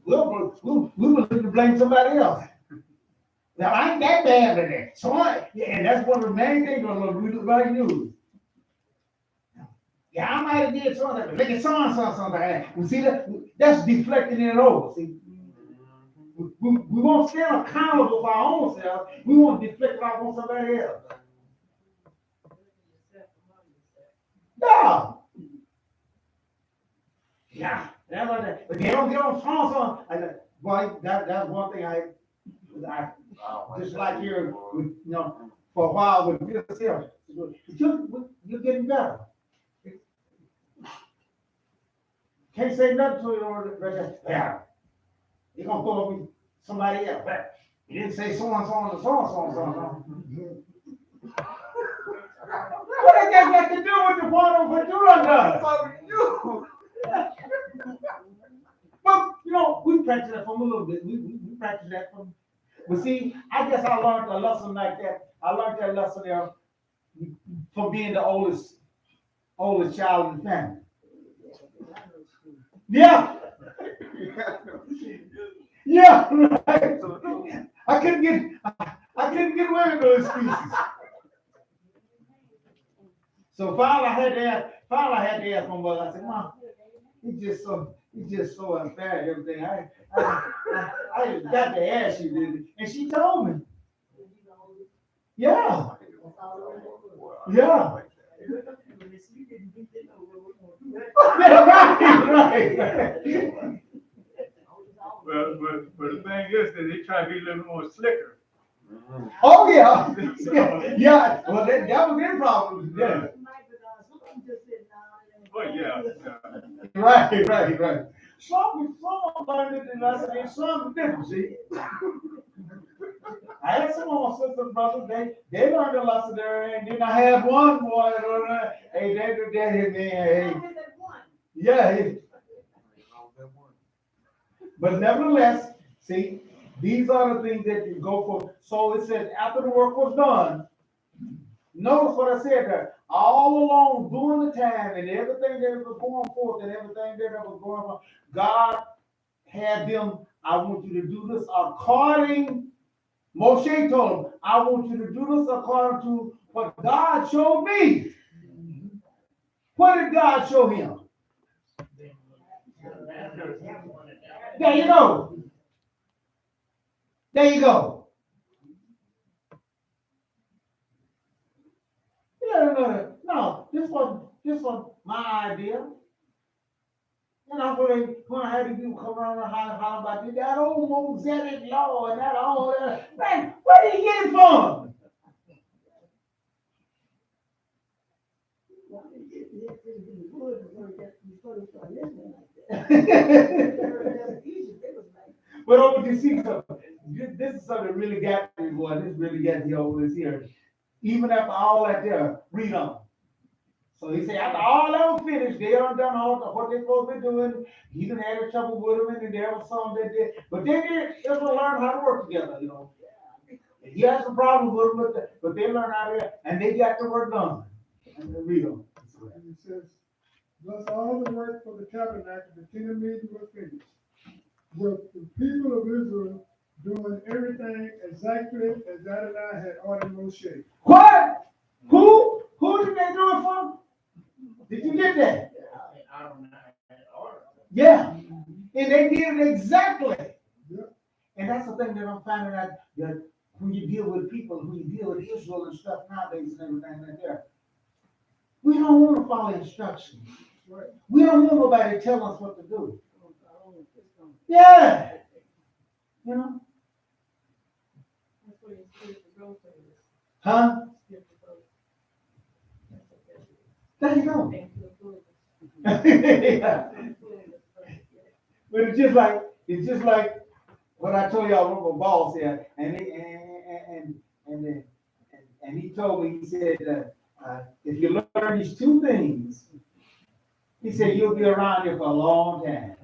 We'll believe to blame somebody else. Now, I ain't that bad in it. So and that's one of the main things we do about news. Yeah, I might have did something, but look at something like that. You see that's deflecting it over. See, we won't stand accountable for our own selves. We won't deflect it off on somebody else. Yeah. Yeah. That's like that. But they don't get on something. Boy, that's one thing I just like here, you know, for a while with this here. You're getting better. Can't say nothing to it or yeah. You're gonna go with somebody else. But you didn't say so and so and so and so and so. What does that got to do with the part of what you done done? But you know, we practice that from a little bit. We practice that from. But see, I guess I learned a lesson like that. I learned that lesson there from being the oldest child in the family. Yeah. Yeah, right. I couldn't get away with those excuses. So finally I had to ask my mother, I said, Mom, it's just so unfair and everything. I got to ask you, did it? And she told me, yeah, yeah. Right. But the thing is that they try to be a little more slicker. Oh, yeah. Yeah, well, that was their problem, yeah. But yeah. Right. Some learned it and I said, some didn't, see. I had some of my sisters, brothers, they learned a lesson there, and then I had one boy, hey, they hit me, hey. Yeah, but nevertheless, see, these are the things that you go for. So it says, after the work was done, notice what I said there. All along during the time and everything that was going forth and everything that was going on, God had them, I want you to do this according, Moshe told him, I want you to do this according to what God showed me. What did God show him? There you go. There you go. No, this was my idea. And I'm going to have people come around and holler about this, that old Mosaic law and that all that. Man, where did he get it from? But over you see something. This is something that really got me, boy. This really got me over this here. Even after all that there, read on. So he said, after all that was finished, they done all what they supposed to be doing. He done had trouble with them, and there was some that did. But they did just learn how to work together, you know. And he had some problems with them, but they learned how to, and they got the work done. And they read on. And it says, thus all the work for the tabernacle, the tent of meeting was finished. With the people of Israel doing everything exactly as Adonai had ordered Moshe. What? Who did they do it for? Did you get that? Yeah. And they did it exactly. Yeah. And that's the thing that I'm finding out, that when you deal with people, when you deal with Israel and stuff nowadays and everything like that, we don't want to follow instructions. Right. We don't want nobody to tell us what to do. Yeah. You know? Huh? There you go. Yeah. But it's just like what I told y'all about my boss here, and he told me, he said, if you learn these two things, he said you'll be around here for a long time.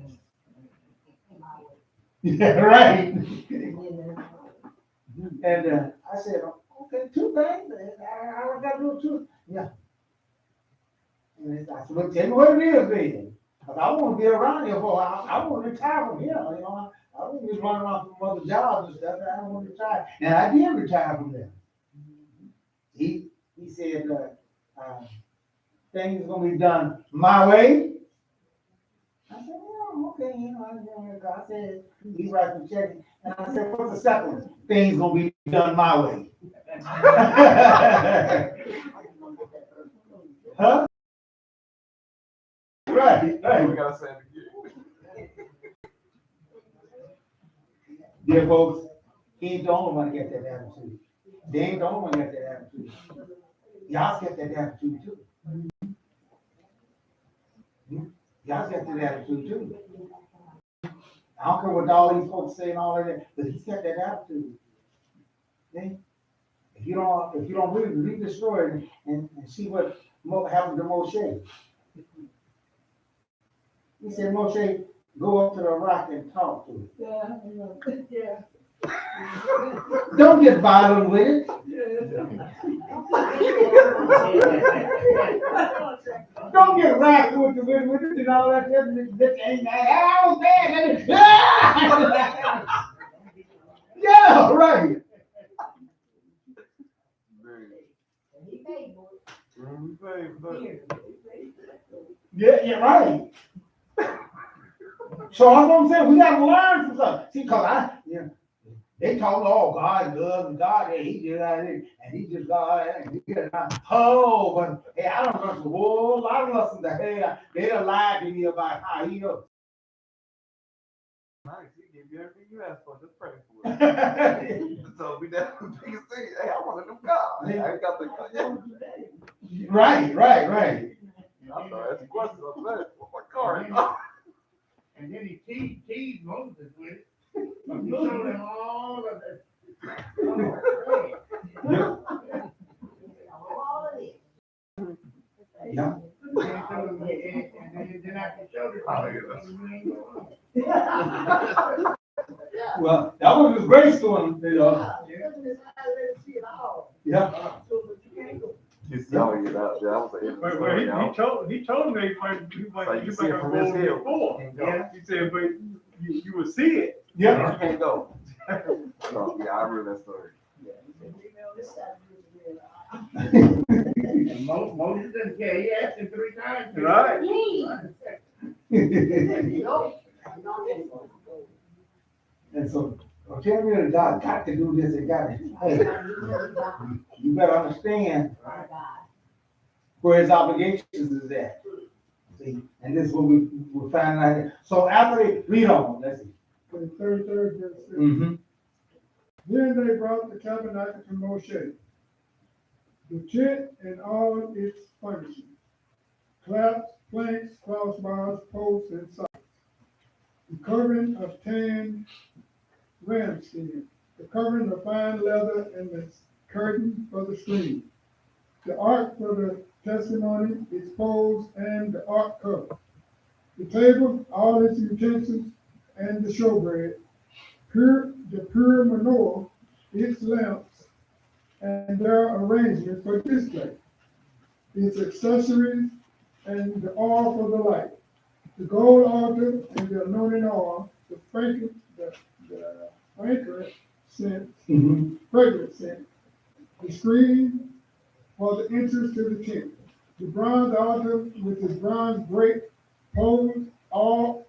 Yeah, right. And I said, okay, two things. I got to do two. Yeah. And I said, well, tell me what it is, then. Because I want to be around here for, I want to retire from here. You know, I don't want to be running around from other jobs and stuff. I don't want to retire. And I did retire from there. He said, things going to be done my way. I said, oh, okay, you know, I said, he writes the check. And I said, what's the second one? Things going to be done my way. Huh? Right. We gotta say it again. Dear folks, he ain't the only one that get that attitude. They ain't the only one that get that attitude. Y'all get that attitude too. Y'all get that attitude too. I don't care what all these folks say and all of that, but he's got that attitude. See? If you don't read the story and see what happened to Moshe. He said, Moshe, go up to the rock and talk to it. Yeah. Don't get violent with it. Don't get wrapped with it and all that. Yeah, right. We pay for that. Yeah, right. So that's what I'm saying, we gotta learn from stuff. See, they talk, oh, God loves and God, and he did that, and he just God, and he did that. Oh, but hey, I don't know a whole lot of lessons that, hey, they done lied to me about how he is. Nice, he gave you everything you asked for, just pray for it. So we that was the biggest thing. Hey, I want a new car. Hey, I ain't got the car yet. Right. I started asking questions after that. What's my car? And then he teased Moses with it. He showed him all of the. All of it. Yeah. And then I can show the. Well, that was his grace to him, you know. Yeah. You see how he get out there. I was like, But he told me, you might see it go from this over hill. before. You can't go. He said, but you will see it. Yeah. You can't go. So, yeah, I read that story. And Moses didn't care. He asked him 3 times. Right. And so, tell me that God got to do this and got it. Hey, you better understand where his obligations is at. See, and this is what we're finding out here. So after they read on, let's see. The 33rd verse. Mm-hmm. Then they brought the tabernacle to Moshe, the tent and all its furnishings, clamps, planks, crossbars, posts, and sockets, the covering of tan ram skin, the covering of fine leather, and the curtain for the screen, the ark for the testimony, its poles, and the ark cover, the table, all its utensils, and the showbread, the pure menorah, its lamps, and their arrangement for display, its accessories, and the oil for the light, the gold altar and the anointing oil, the fragrant scent, Mm-hmm. fragrant scent, the screen for the entrance to the tent, the bronze altar with its bronze grate, poles, all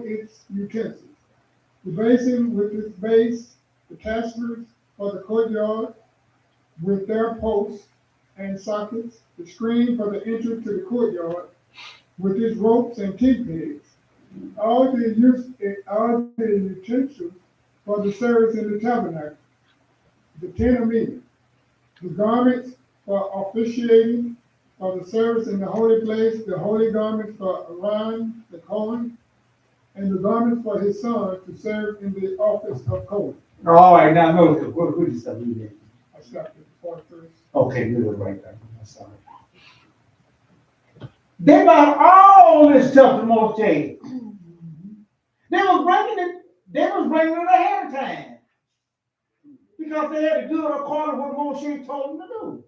its utensils, the basin with its base, the casters for the courtyard with their posts and sockets, the screen for the entrance to the courtyard with its ropes and tent pegs, all the utensils for the service in the tabernacle, the tent of meeting, the garments for officiating for the service in the holy place, the holy garments for Aaron the Cohen, and the garments for his son to serve in the office of Cohen. All right, now notice, what you start reading? I stopped at the 41st. Okay, good, right there. I'm sorry. They brought all this stuff to Moshe. They was bringing it ahead of time. Because they had to do it according to what Moshe told them to do.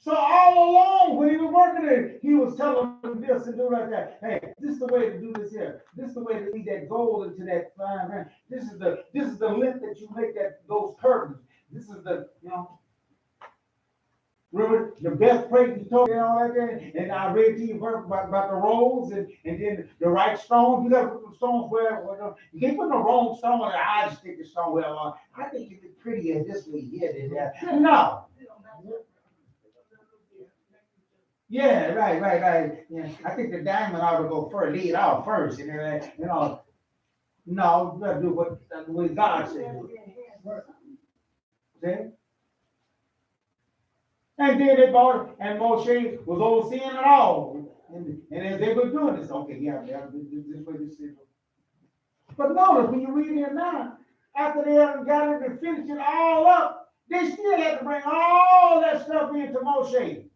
So all along, when he was working it, he was telling them this and do like that. Hey, this is the way to do this here. This is the way to lead that gold into that fine man. This is the length that you make those curtains. This is the, remember the best place he told me and all that, and I read to you about the rolls and then the right stones. You gotta put the stones where you can't put the wrong stone on the eye, stick the stone where I think it'd be prettier this way here than that. No. Yeah, right. Yeah, I think the diamond ought to go first, lead out first, and then no, you gotta do what the way God said. See? And then they bought it, and Moshe was overseeing it all. And as they were doing this, okay, yeah, this way this is. But notice when you read it now, after they had got it and finished it all up, they still had to bring all that stuff into Moshe.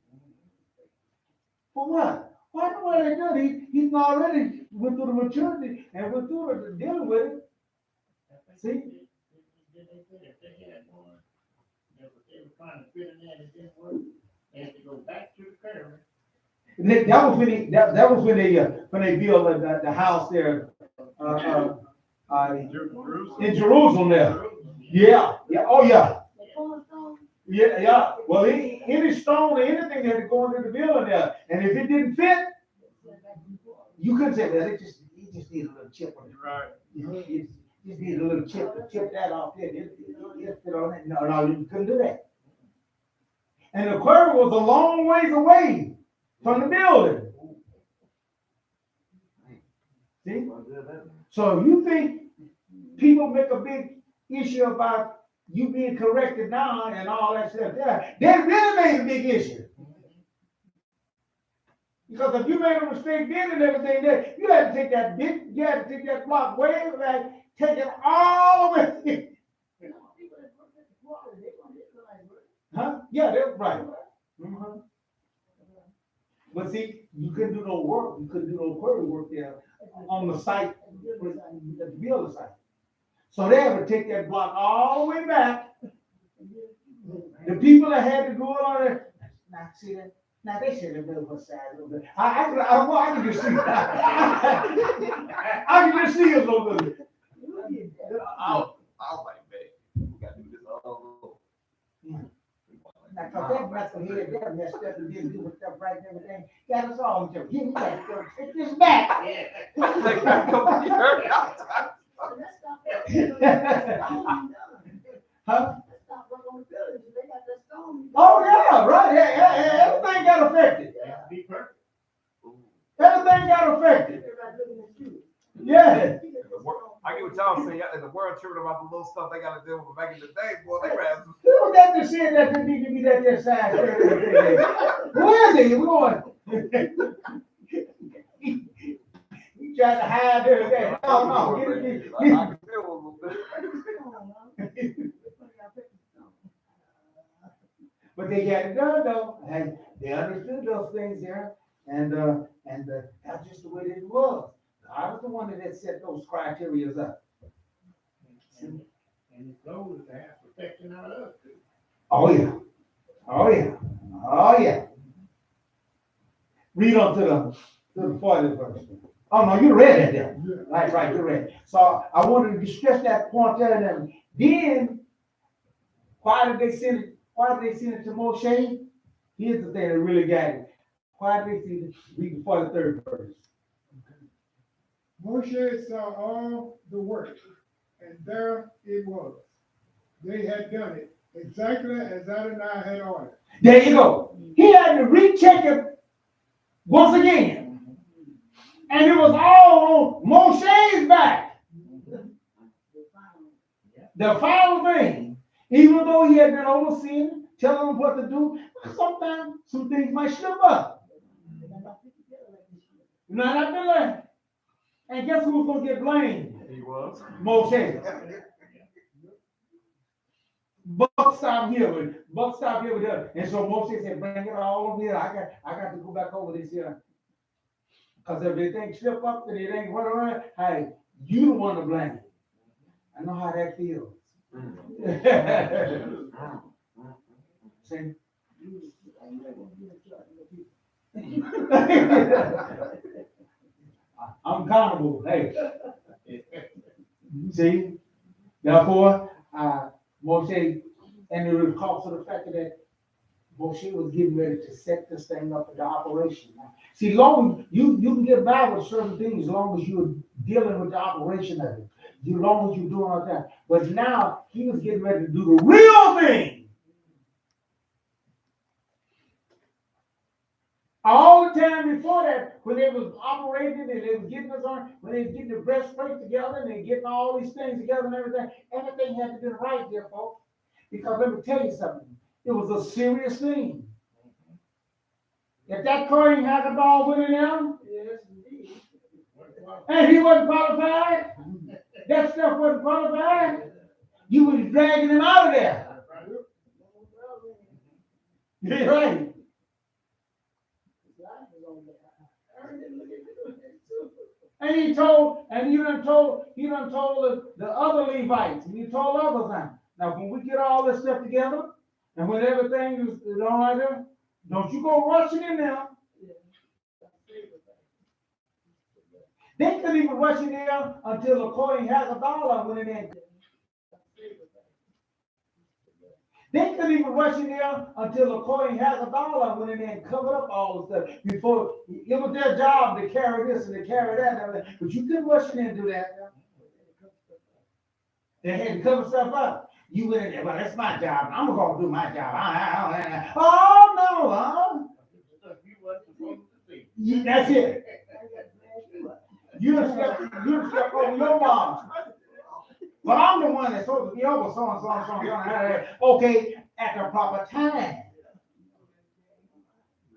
For what? Why the way they did it? He's already went through the maturity and went through it dealing with it. See? They were trying to fit in there and it didn't work. They had to go back to the pyramid. That was when they built the house there in Jerusalem there. Yeah. Oh yeah. Yeah. Well, any stone or anything had to go into the building there, and if it didn't fit, you couldn't say, well, it just needs a little chip on it. Right. It just needs a little chip to chip that off there. It fit on it. No, you couldn't do that. And the quarry was a long ways away from the building. See? So you think people make a big issue about you being corrected now and all that stuff? Yeah, they really made a big issue. Because if you made a mistake then and everything there, you had to take that block way back, take it all the way. Huh? Yeah, that's right. Mm-hmm. But see, you couldn't do no work. You couldn't do no quarry work there on the site, at the builder site. So they had to take that block all the way back. The people that had to go on there, now see that? Now they should have known what side a little bit. I can just see. I can just see a little bit. I was like, man, we gotta do this all over. Now, cause that knucklehead there messed up and didn't do what stuff right and everything. Got us all into give me that, take this back. Huh? Oh, yeah, right. Yeah. Everything got affected. Everything got affected. Yeah. I get what y'all saying. In the world tripping about the little stuff they got to deal with back in the day, boy, they ran. Who was that that said that they need to be that their side? Where is he? We're going. He tried to hide everything. No. I can feel a little bit. But they got it done though. And they understood those things there. And that's just the way it was. I was the one that set those criteria up. And it's those that have protection out of us. Oh yeah. Read on to the 40th verse. Oh no, you read it there. Right, you read. So I wanted to stress that point there. And then why did they send it to Moshe? Here's the thing that really got it. Why did they read the 43rd verse? Moshe saw all the work, and there it was. They had done it exactly as Adonai had ordered. There you go. He had to recheck it once again. And it was all on Moshe's back. The final thing, even though he had been overseeing, telling them what to do, sometimes some things might slip up. Not been learned. And guess who was going to get blamed? He was. Moshe. Buck stopped here with her. And so Moshe said, bring it all over here. I got to go back over this here. Because if anything slip up and it ain't right around, hey, you the one to blame. I know how that feels. See? I'm accountable. Hey. See? Therefore, Moshe, and it was because of the fact that Moshe was getting ready to set this thing up into operation. See, long you can get by with certain things as long as you're dealing with the operation of it. As long as you're doing all that. But now he was getting ready to do the real thing. All the time before that, when they was operating and they was getting us on, when they was getting the breastplate together and they getting all these things together and everything had to be right there, folks. Because let me tell you something, it was a serious thing. If that Kohen Haggadah went in there, and he wasn't qualified, that stuff wasn't qualified, you was dragging him out of there. You're right. And he done told the other Levites, and he told others now when we get all this stuff together, and when everything is all right there, don't you go rushing in there. They couldn't even rush in there until the Kohen Haggadah went in there. They couldn't even rush in there until the Kohen Hadassah went in there and covered up all the stuff before it was their job to carry this and to carry that and everything. But you couldn't rush in there and do that. They had to cover stuff up. You went in there, well, that's my job. I'm gonna do my job. Oh no, that's it. You done stepped over your mom. But I'm the one that's supposed to be over so and so and so and so. Okay, at the proper time.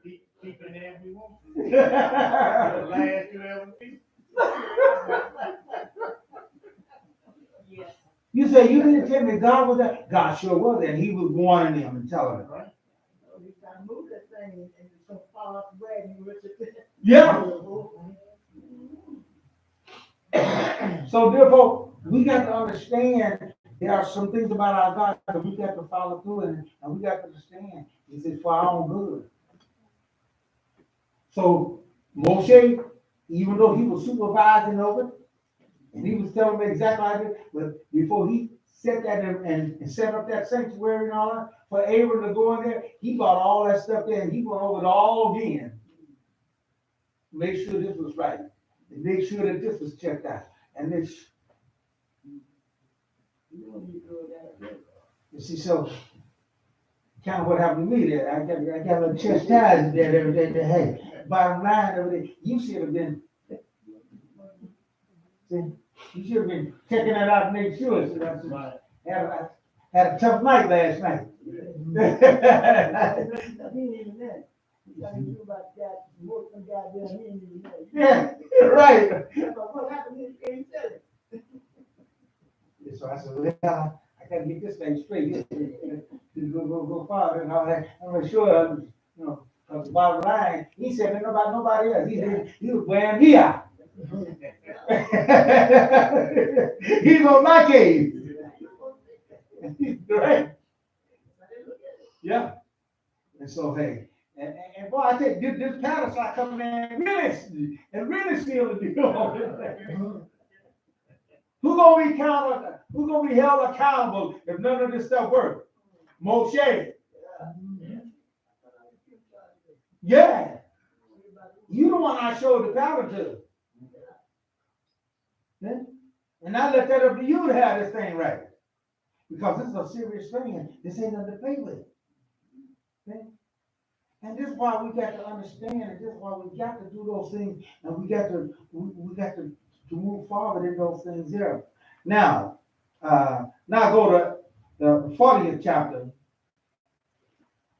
Keep it there we want. The last you ever see. You say you didn't tell me God was there. God sure was there. He was warning them and telling them. So we gotta move that thing and it's gonna fall off the bread and rip it. Yeah. So therefore, we got to understand there are some things about our God that we got to follow through and we got to understand. He says for our own good. So Moshe, even though he was supervising over it, and he was telling me exactly how to, but before he set that and set up that sanctuary and all that, for Aaron to go in there, he brought all that stuff there and he went over it all again. Make sure this was right. And make sure that this was checked out. And this, you see, so kind of what happened to me there. I got a little chastised there every day. Hey, bottom line, everything, you should have been, see, you should have been checking that out and make sure. So that's I had a tough night last night. Yeah, right. What happened is you can't tell it. So I said, well, I gotta get this thing straight. Go far and all that. I'm sure, you know, because the bottom line, he said that nobody else. He was wearing me out. He's on my case. Right? Yeah. And so, hey, and boy, I tell you, this Parashah coming in really seal the deal on this thing. Who's gonna be held accountable if none of this stuff works? Moshe. Yeah. You the one I showed the power to. Yeah? And I left that up to you to have this thing right. Because this is a serious thing. This ain't nothing to play with. Okay? And this is why we got to understand, and this is why we got to do those things, and we got to move forward in those things here. Now go to the 40th chapter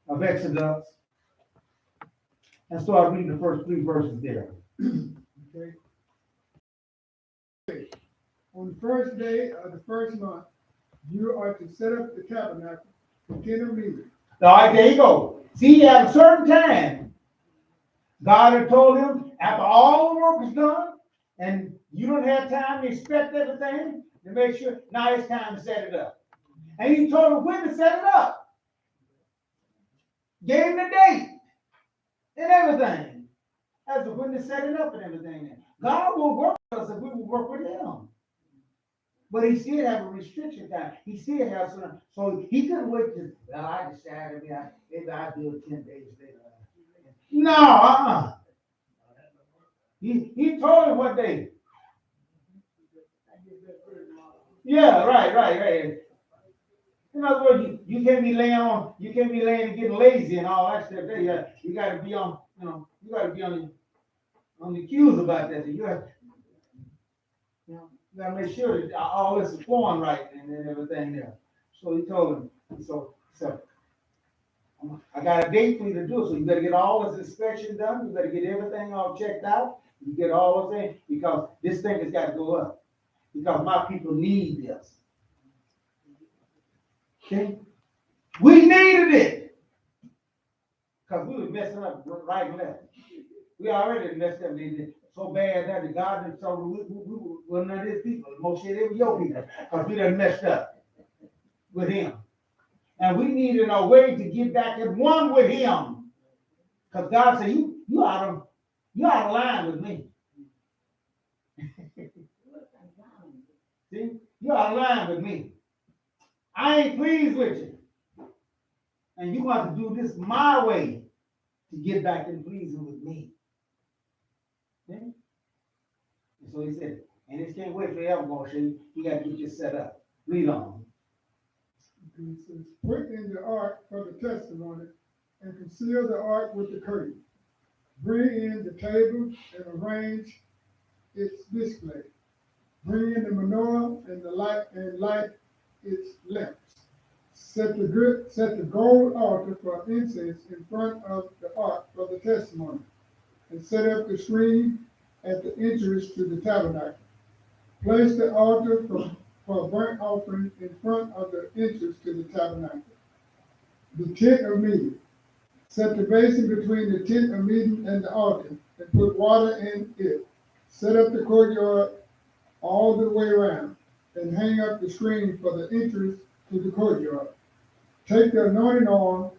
of Exodus and start reading the first 3 verses there. Okay. On the first day of the first month, you are to set up the tabernacle, the tent of meeting. All right, there you go. See, at a certain time, God had told him, after all the work is done, and you don't have time to inspect everything, to make sure, now it's time to set it up. And he told him when to set it up. Gave him the date and everything. As to when to set it up and everything. God will work with us if we will work with him. But he still have a restriction time. He still has some, so he couldn't wait to, well, I decided maybe I'll do it 10 days later. No, He told him what day. Yeah, right. In other words, you can't be laying and getting lazy and all that stuff. You got to be on, you got to be on the cues about that. You got to make sure that all this is flowing right and everything there. So he told him, so I got a date for you to do it. So you better get all this inspection done. You better get everything all checked out. You get all those things because this thing has got to go up. Because my people need this. Okay? We needed it. Because we were messing up right and left. We already messed up so bad that the God had told we were not his people. Moshe, they were your people. Because we done messed up with him. And we needed a way to get back at one with him. Because God said, you out of line with me. See? You're out of line with me. I ain't pleased with you. And you're going to do this my way to get back in pleasing with me. Okay? And so he said, and this can't wait forever, Moshe. You got to get this set up. Read on. He says, put in the ark for the testimony and conceal the ark with the curtain. Bring in the table and arrange its display. Bring in the menorah and light its lamps. Set the gold altar for incense in front of the ark for the testimony, and set up the screen at the entrance to the tabernacle. Place the altar for burnt offering in front of the entrance to the tabernacle. The tent of meeting. Set the basin between the tent of meeting and the altar, and put water in it. Set up the courtyard all the way around, and hang up the screen for the entrance to the courtyard. Take the anointing oil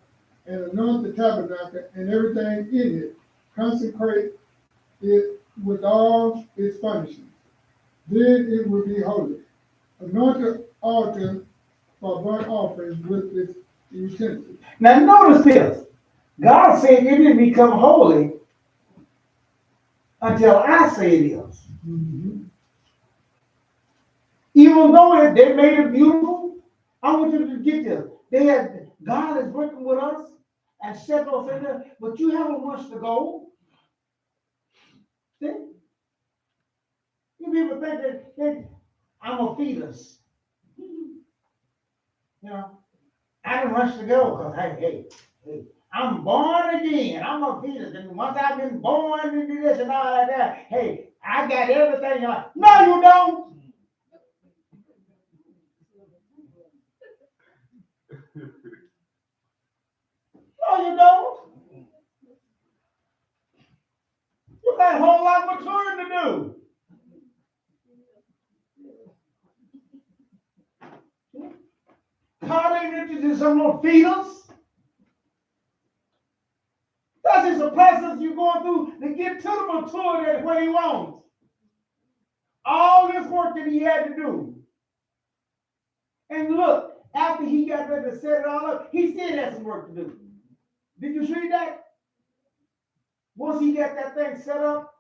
and anoint the tabernacle and everything in it. Consecrate it with all its furnishings. Then it will be holy. Anoint the altar for burnt offerings with its utensils. Now notice this. God said it didn't become holy until I say it is. Mm-hmm. Even though they made it beautiful, I want you to get this. God is working with us and set those things there, but you haven't much to go. See? You people think that I'm a fetus. You know, I didn't rush to go because hey, I'm born again. I'm a fetus. And once I've been born into this and all like that, hey, I got everything. You're like, no, you don't. No, you don't. You got a whole lot of maturing to do. God ain't interested in some little fetus. That's just a process you're going through to get to the maturity that's what he wants. All this work that he had to do. And look, after he got ready to set it all up, he still had some work to do. Did you see that? Once he got that thing set up,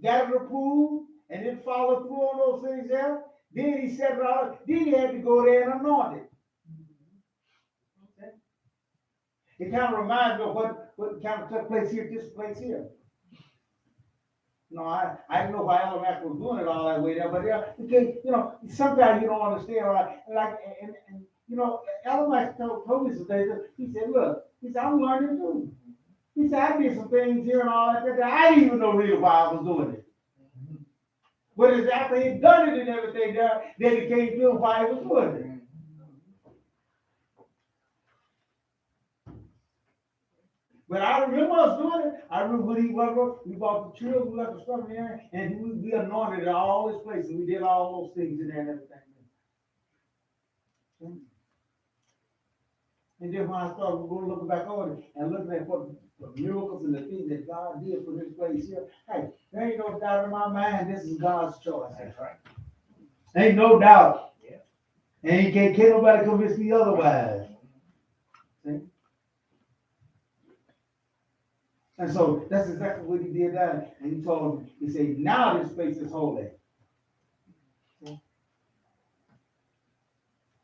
got it approved, and then followed through on those things there, then he set it all up. Then he had to go there and anoint it. Okay? It kind of reminds me of what kind of took place here, this place here. No, I didn't know why Alamac was doing it all that way there, but because, you know, sometimes you don't understand, right? And you know, Alamac told me some things. He said, look, he said, I'm learning too. He said, I did some things here and all that. I didn't even know really why I was doing it. But it's after he'd done it and everything there, then it came to him why he was doing it. But I remember us doing it. I remember when we bought the children, we left the stuff in there, and we anointed all this place, and we did all those things in there and everything. And then when I started going looking back on it and looking at what the miracles and the things that God did for this place here, hey, there ain't no doubt in my mind this is God's choice. That's right. Ain't no doubt. Yeah. And can't nobody convince me otherwise. See? And so that's exactly what he did there. And he told him, he said, now this place is holy.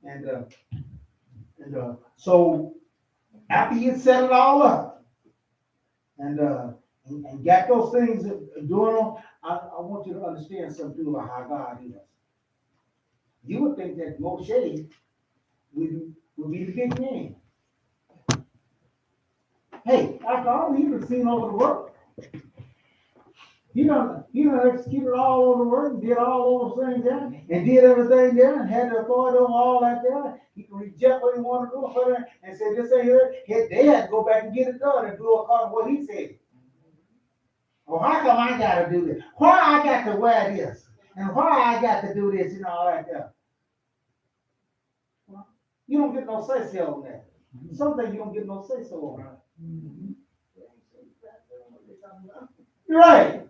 And so after he had set it all up and got those things doing them, I want you to understand something too about how God is. You would think that Moshe would be the big man. Hey, after all, he was seen over the world. He done executed all over the world and did all those things there and did everything there and had the authority on all that there. He can reject what he wanted to do and say, this ain't here. They had to go back and get it done and do according to what he said. Well, how come I got to do this? Why I got to wear this? And why I got to do this and all that there? Well, you don't get no say-so on that. Something you don't get no say-so on. You're right.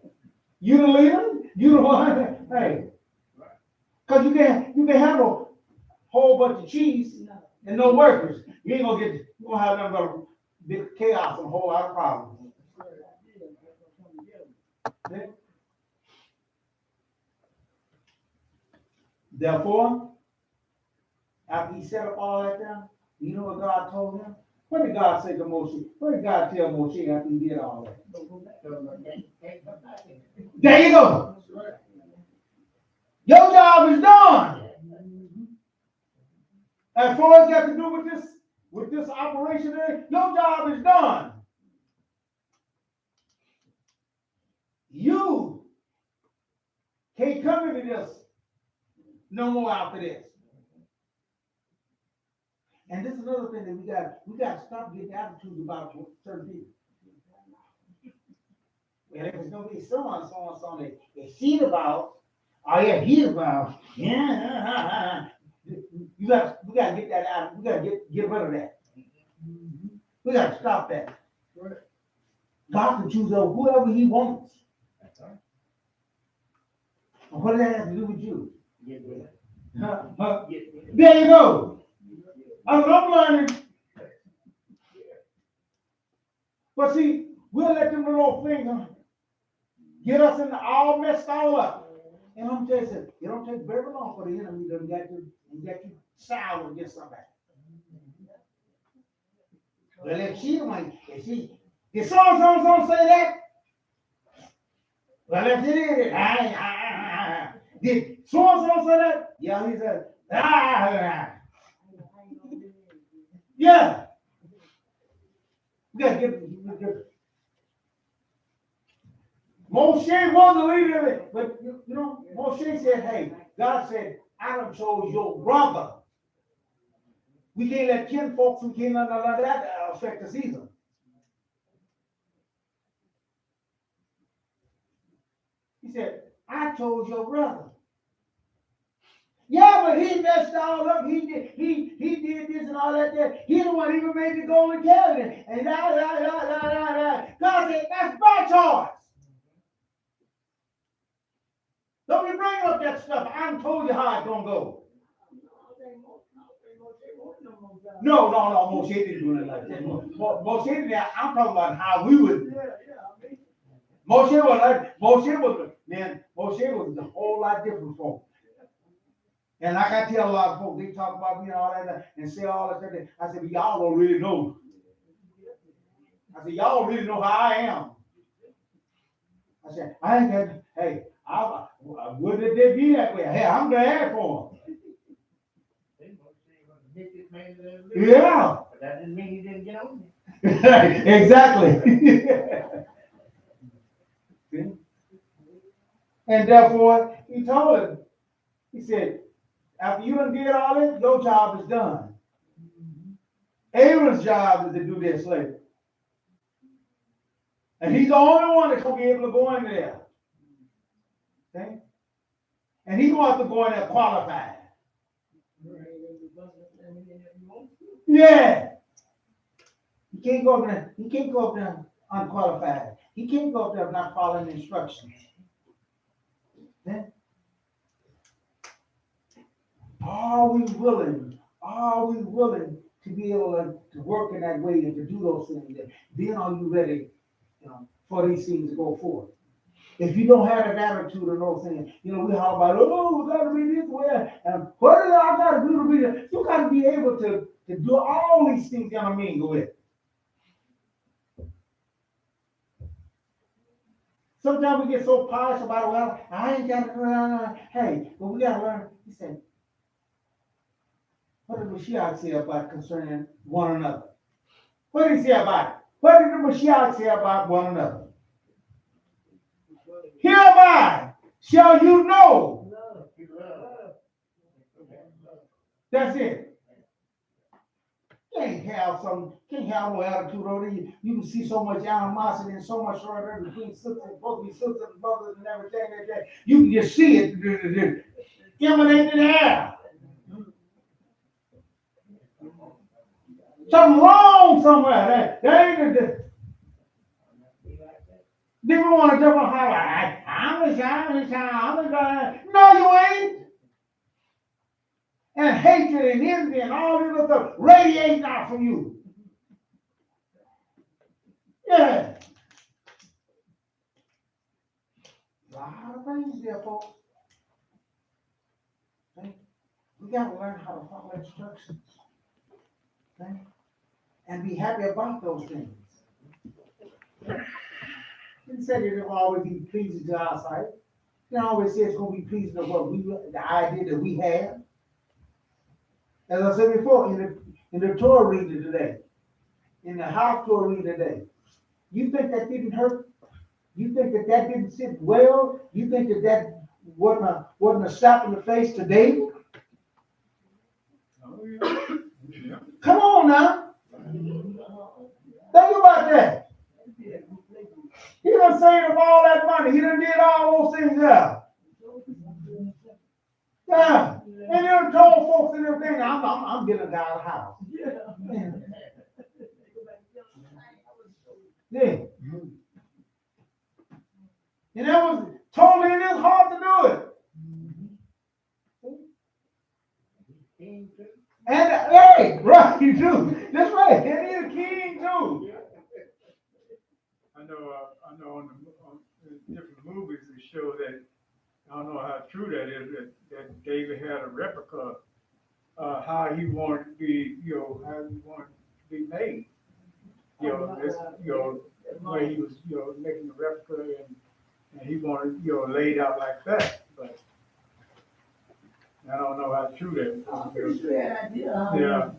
You the leader? You the one? Hey. Because you can have a whole bunch of cheese. and no workers, you gonna have nothing but big chaos and a whole lot of problems. Okay? Therefore, after he set up all that down, you know what God told him? What did God say to Moshe? What did God tell Moshe after he did all that? There you go. Your job is done. As far as got to do with this operation there, your job is done. You can't come into this no more after this. And this is another thing that we got to stop getting attitudes about certain people. And if it's gonna be so they see about, oh yeah, he's about, yeah. We gotta get that out. We gotta get rid of that. We gotta stop that. God can choose whoever He wants. And what does that have to do with you? There you go. I'm learning. But see, we'll let them little things get us in all messed all up. And I'm just saying, it don't take very long for the enemy to get you sour against somebody. Well, if did so say that? Well, if she did, did so say that? Yeah, he said, yeah. We gotta give Moshe was the leader of it, but you know, Moshe said, hey, God said, I done chose your brother. We can't let kin folks who can't let that affect us either. He said, I chose your brother. Yeah, but he messed all up. He did this and all that there. He the one even made the golden cabinet. And God said, that's my choice. Don't be bringing up that stuff. I done told you how it's gonna go. No, Moshe didn't do it like that. Moshe didn't. I'm talking about how we would. Moshe was a whole lot different from. And like I tell a lot of folks, they talk about me and all that and say all that stuff. I said, but y'all don't really know. I said, y'all really know how I am. I said, I ain't got, hey, wouldn't it be that way? Hey, I'm glad for him. Yeah. But that didn't mean he didn't get on it. Exactly. And therefore, he told him, he said, after you done did all this, your job is done. Aaron's job is to do this later. And he's the only one that's going to be able to go in there. Okay? And he's going to have to go in there qualified. Yeah. He can't go up there unqualified. He can't go up there not following instructions. Okay? Are we willing to be able to work in that way and to do those things? Then are you ready, for these things to go forward? If you don't have an attitude of those things, we talk about, we got to be this way, and what do I got to do to be there? You got to be able to do all these things, go with. Sometimes we get so pious about it, well, I ain't got to learn. Hey, but we got to learn. He said, what did Mashiach say about concerning one another? What did he say about it? What did the Mashiach say about one another? Hereby shall you know. That's it. Can't have no attitude over you. You can see so much animosity and so much right between sisters and brothers and everything like that. You can just see it emanate in the air. Something wrong somewhere. That ain't the. People want to jump on high. I'm a child. No, you ain't. and hatred and envy and all this other stuff radiating out from you. Yeah. A lot of things there, folks. Okay? We got to learn how to follow instructions. Okay? And be happy about those things. Didn't say that it'll always be pleasing to our sight. It always says it's going to be pleasing to what we, the idea that we have. As I said before, in the Torah reading today, in the Haftorah reading today, you think that didn't hurt? You think that that didn't sit well? You think that that wasn't a slap in the face to David? Oh, yeah. Come on now. Think about that. He done saved up all that money. He done did all those things there. Yeah. And they told folks and everything, I'm getting a guy out of the house. Yeah. Yeah. And that was totally in his heart to do it. And hey, right, you do. That's right. And he's a king too. I know on different movies they show that, I don't know how true that is, that David had a replica, how he wanted to be, how he wanted to be made. The way he was, making the replica and he wanted, laid out like that, but I don't know how true that is. I'm pretty sure that idea. Yeah.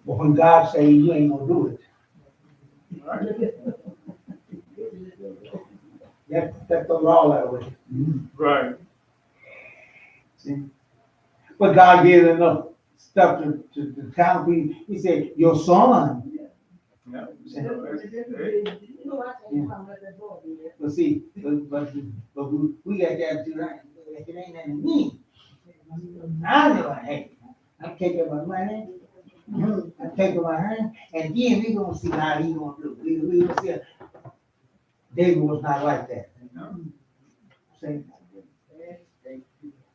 But when God say you ain't gonna do it, Right. that's the law that way. Right. See? But God gave enough stuff to tell people. He said, your son. Yeah. See? Yeah. But see, but we got that too, right? It ain't nothing me. I know, hey, I'm taking my money. I'm taking my hand, and then we gonna see how he gonna do. We gonna see. David was not like that. See?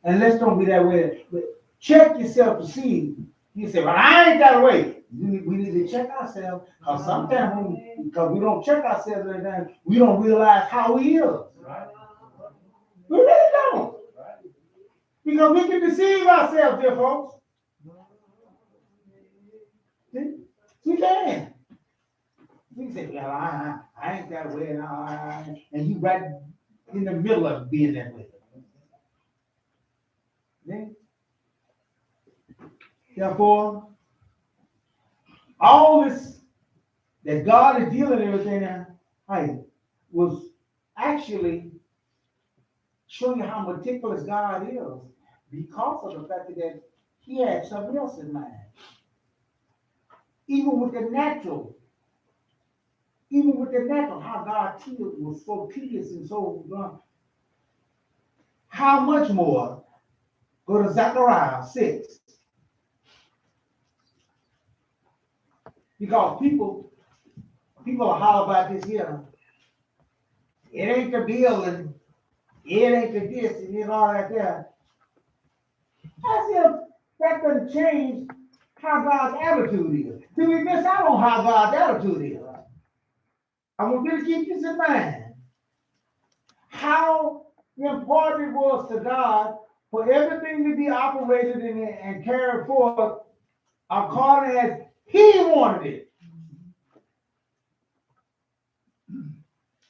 And let's don't be that way. But check yourself to see. You say, well, I ain't that way. We need to check ourselves. Because sometimes, because we don't check ourselves every time, we don't realize how we is. Right. We really don't. Because we can deceive ourselves, dear folks. See? We can. We say, well, I ain't that way, and you right in the middle of being that way. See? Therefore, all this that God is dealing with everything was actually showing you how meticulous God is because of the fact that he had something else in mind. Even with the natural, how God was so tedious and so how much more? Go to Zechariah 6. Because people will holler about this here. It ain't the building, it ain't the this, and it's all that there. As if that doesn't change how God's attitude is. See, we miss out on how God's attitude is. I want you to keep this in mind. How important it was to God for everything to be operated and carried forth according as he wanted it.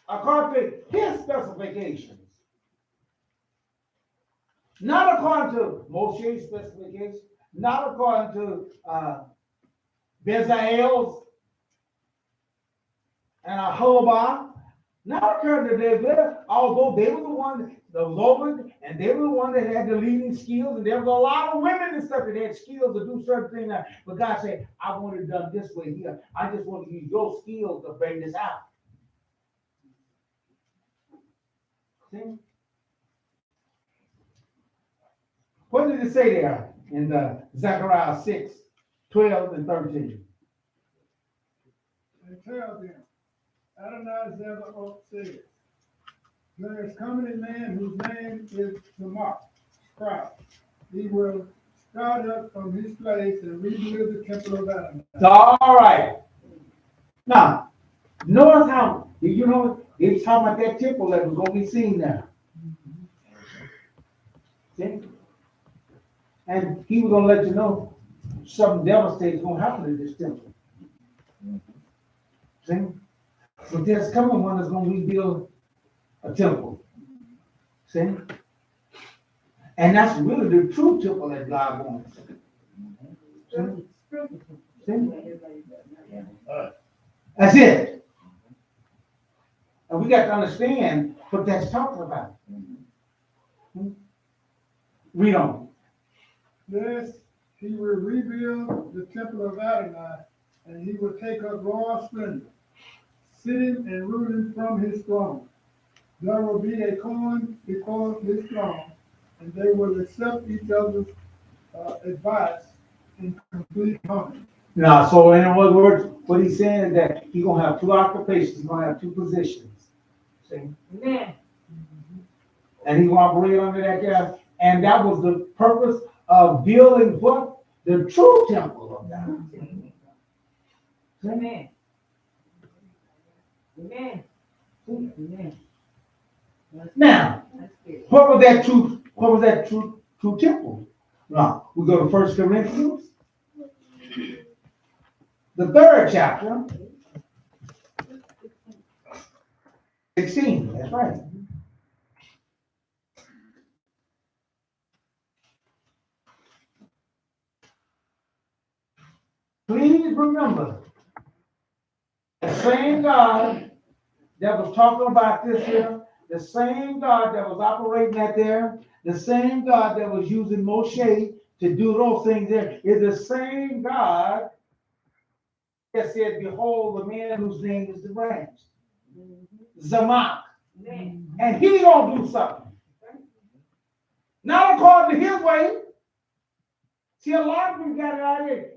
According to his specifications. Not according to Moshe's specifications, not according to Bezalel's and Ahobah, not according to their, although they were the ones, the Lord, and they were the ones that had the leading skills, and there was a lot of women and stuff that had skills to do certain things. But God said, I want it done this way here. I just want to use your skills to bring this out. See? What did it say there in Zechariah 6, 12 and 13? And tell them, Adonai Zebaoth says, There is coming a man whose name is Samar, Christ. He will start up from his place and rebuild the temple of Adonai. All right. Now, notice how, you know, it's talking about that temple that was gonna be seen there. See? And he was gonna let you know something devastating is gonna happen in this temple. See? But there's coming one that's gonna rebuild a temple. See? And that's really the true temple that God wants. See? See? That's it. And we got to understand what that's talking about. Read on. Yes, he will rebuild the temple of Adonai, and he will take up royal splendor, sitting and ruling from his throne. There will be a coin before his throne, and they will accept each other's advice in complete harmony. Now, so in other words, what he's saying is that he's going to have two occupations, he's going to have two positions. See? Amen. And he's going to operate under that there. And that was the purpose of building what? The true temple of God. Amen. Amen. Amen. Now, That's good. what was that true temple? Now, we go to 1 Corinthians, the 3rd chapter, 16, that's right. Please remember, the same God that was talking about this here, the same God that was operating that there, the same God that was using Moshe to do those things there, is the same God that said, behold, the man whose name is the branch, Zamach. Amen. And he gonna do something. Not according to his way. See, a lot of people got it out there.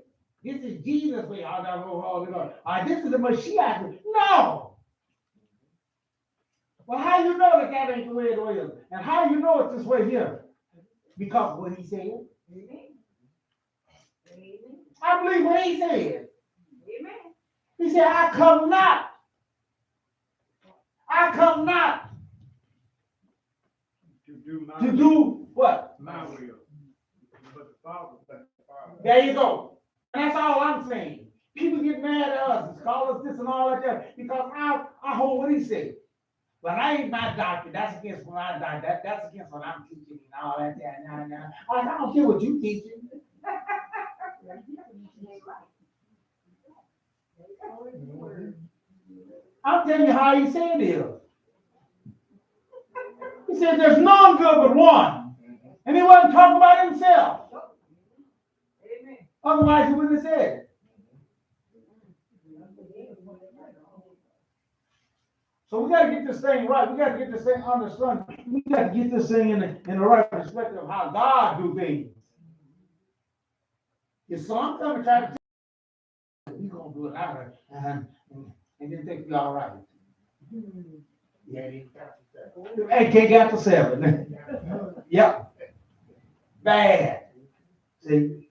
This is Jesus' way. Oh, no. This is the Mashiach way. No. Well, how you know that ain't the way it is? And how you know it's this way here? Because of what he said. Amen. Amen. I believe what he said. Amen. He said, I come not to do what? My will. But the Father said, There you go. And that's all I'm saying. People get mad at us and call us this and all that because I hold what he said. But I ain't my doctor. That's against what I doctor. That's against what I'm teaching and all that. I don't care what you teaching. I'm telling you how he said it is. He said there's none good but one. And he wasn't talking about himself. Amen. Otherwise he wouldn't have said it. So we got to get this thing right. We got to get this thing understood. We got to get this thing in the right perspective of how God do things. So I'm coming to try to tell you, we're going to do it louder and then think we're all right. Yeah, AK got to 7. Yep. Bad. See?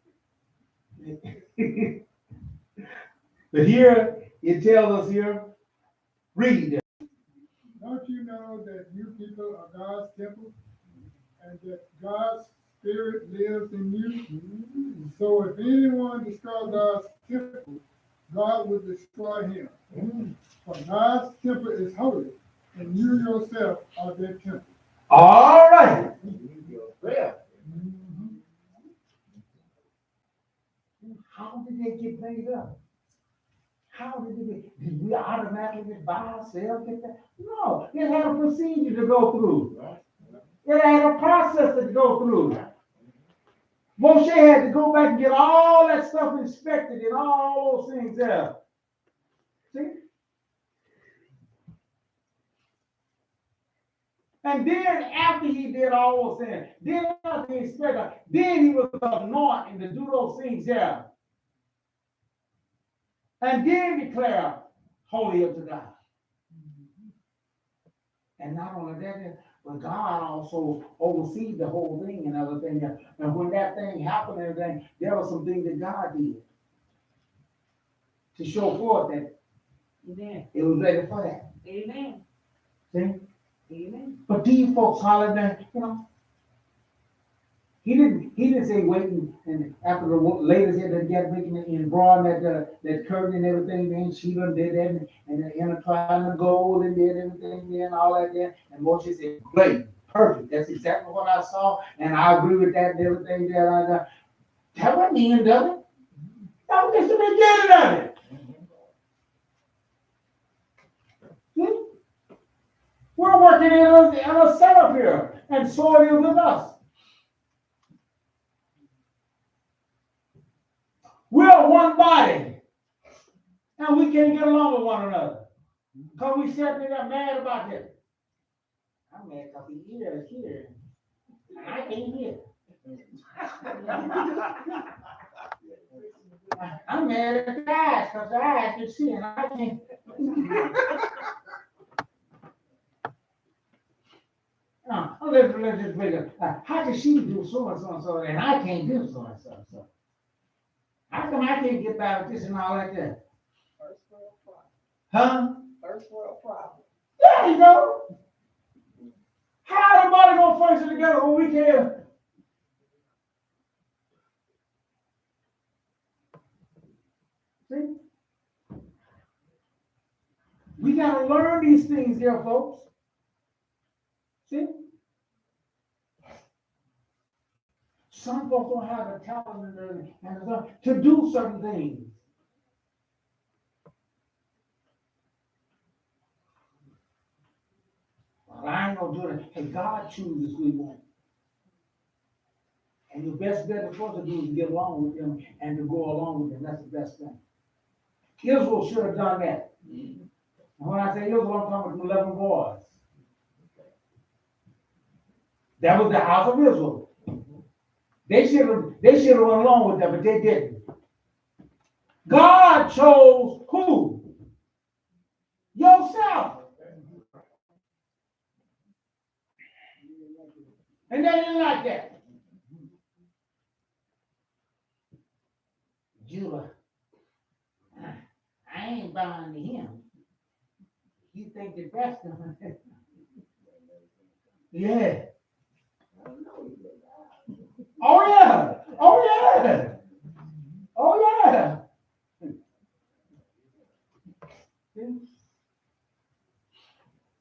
But here, it tells us here, read it. don't you know that you people are God's temple and that God's Spirit lives in you? So if anyone destroys God's temple, God will destroy him. For God's temple is holy, and you yourself are that temple. All right. How did they get made up? How did we automatically buy ourselves? Get that? No, it had a procedure to go through. It had a process to go through. Moshe had to go back and get all that stuff inspected and all those things there. See? And then after he did all those things, then after he inspected, then he was anointed to do those things there. And then declare holy unto God. And not only that, but God also oversees the whole thing and everything. And when that thing happened and everything, there were some things that God did to show forth that Amen. it was ready for that. Amen. See? Amen. But these folks hollered that, you know, he didn't say wait and after the ladies had to get making and drawing that curtain and everything, then she done did that and then intertwined the gold and did everything there and all that there. And Moshe said, great, perfect. That's exactly what I saw, and I agree with that and everything there. That wasn't the end of it. That was just the beginning of it. See? We're working in a setup here, and so it is with us. We're one body, and we can't get along with one another. Because we certainly got mad about this. I'm mad because the ear is here, and I can't hear. I'm mad at the eyes because the eyes can see, and I can't. No, let's just make it. How can she do so and so and so, and I can't do so and so and so? How come I can't get by with this and all like that? First world problem. Huh? First world problem. There you go. How everybody gonna function together when we can't? See? We gotta learn these things here, folks. See? Some folks don't have the talent and to do certain things. Well, I ain't gonna do it. Hey, God chooses who He wants. And the best bet for us to do is get along with Him and to go along with Him. That's the best thing. Israel should have done that. And when I say Israel, I'm talking about 11 boys. That was the house of Israel. They should have went along with that, but they didn't. God chose who? Yourself. And they didn't like that. Judah, I ain't bowing to him. You think the best of him. Yeah. Oh yeah. Oh yeah. Oh yeah.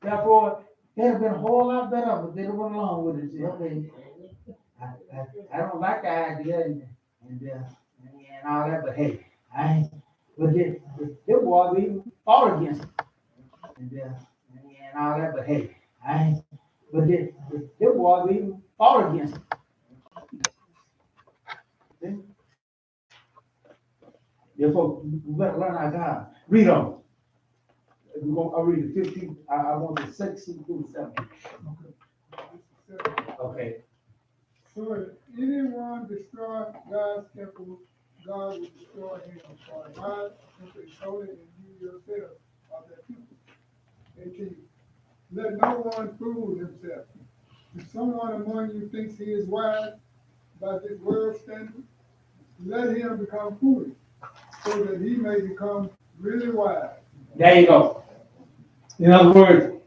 Therefore, they'd have been a whole lot better if they'd have went along with it. See, okay, I don't like the idea and all that, but hey, but they was even fought against it and all that, but hey, but they was even fought against it. See? Therefore, we better learn our God. Read on. I'll read the 15. I want the 16 through 17. Okay. So if anyone destroy God's temple, God will destroy him. For God is holy, and you yourself are that people. 18. Let no one fool himself. If someone among you thinks he is wise by this world standard, let him become foolish, so that he may become really wise. There you go. In other words,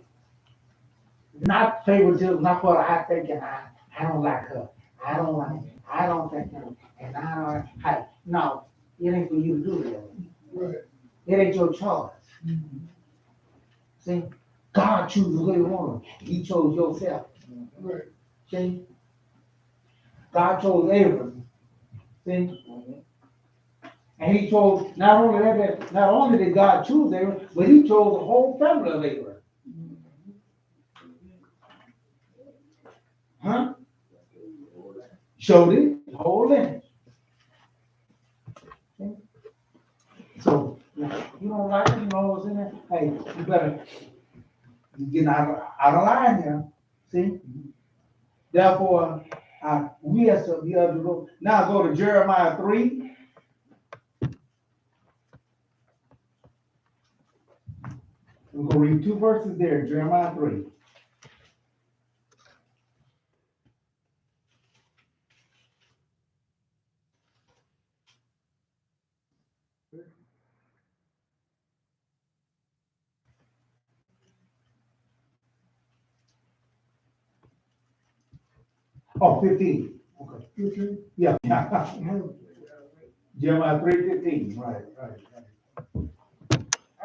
not favoritism, not what I think, and I don't like her. I don't like it. I don't think her. And I don't, hey, no, it ain't for you to do that. Right. It ain't your choice. See, God chooses who He wants. He chose yourself. Right. See, God chose Abraham. See, and He chose not only did God choose Abraham, but He chose the whole family of Abraham. Huh? Showed it, the whole lineage. See? So, you don't like it, you know what's in there? Hey, you better get out of line here. See? Therefore, we have to be able to go. Now go to Jeremiah 3. We're going to read 2 verses there, Jeremiah 3. Oh, 15. Okay. Okay. Yeah. Jeremiah 3:15. Right.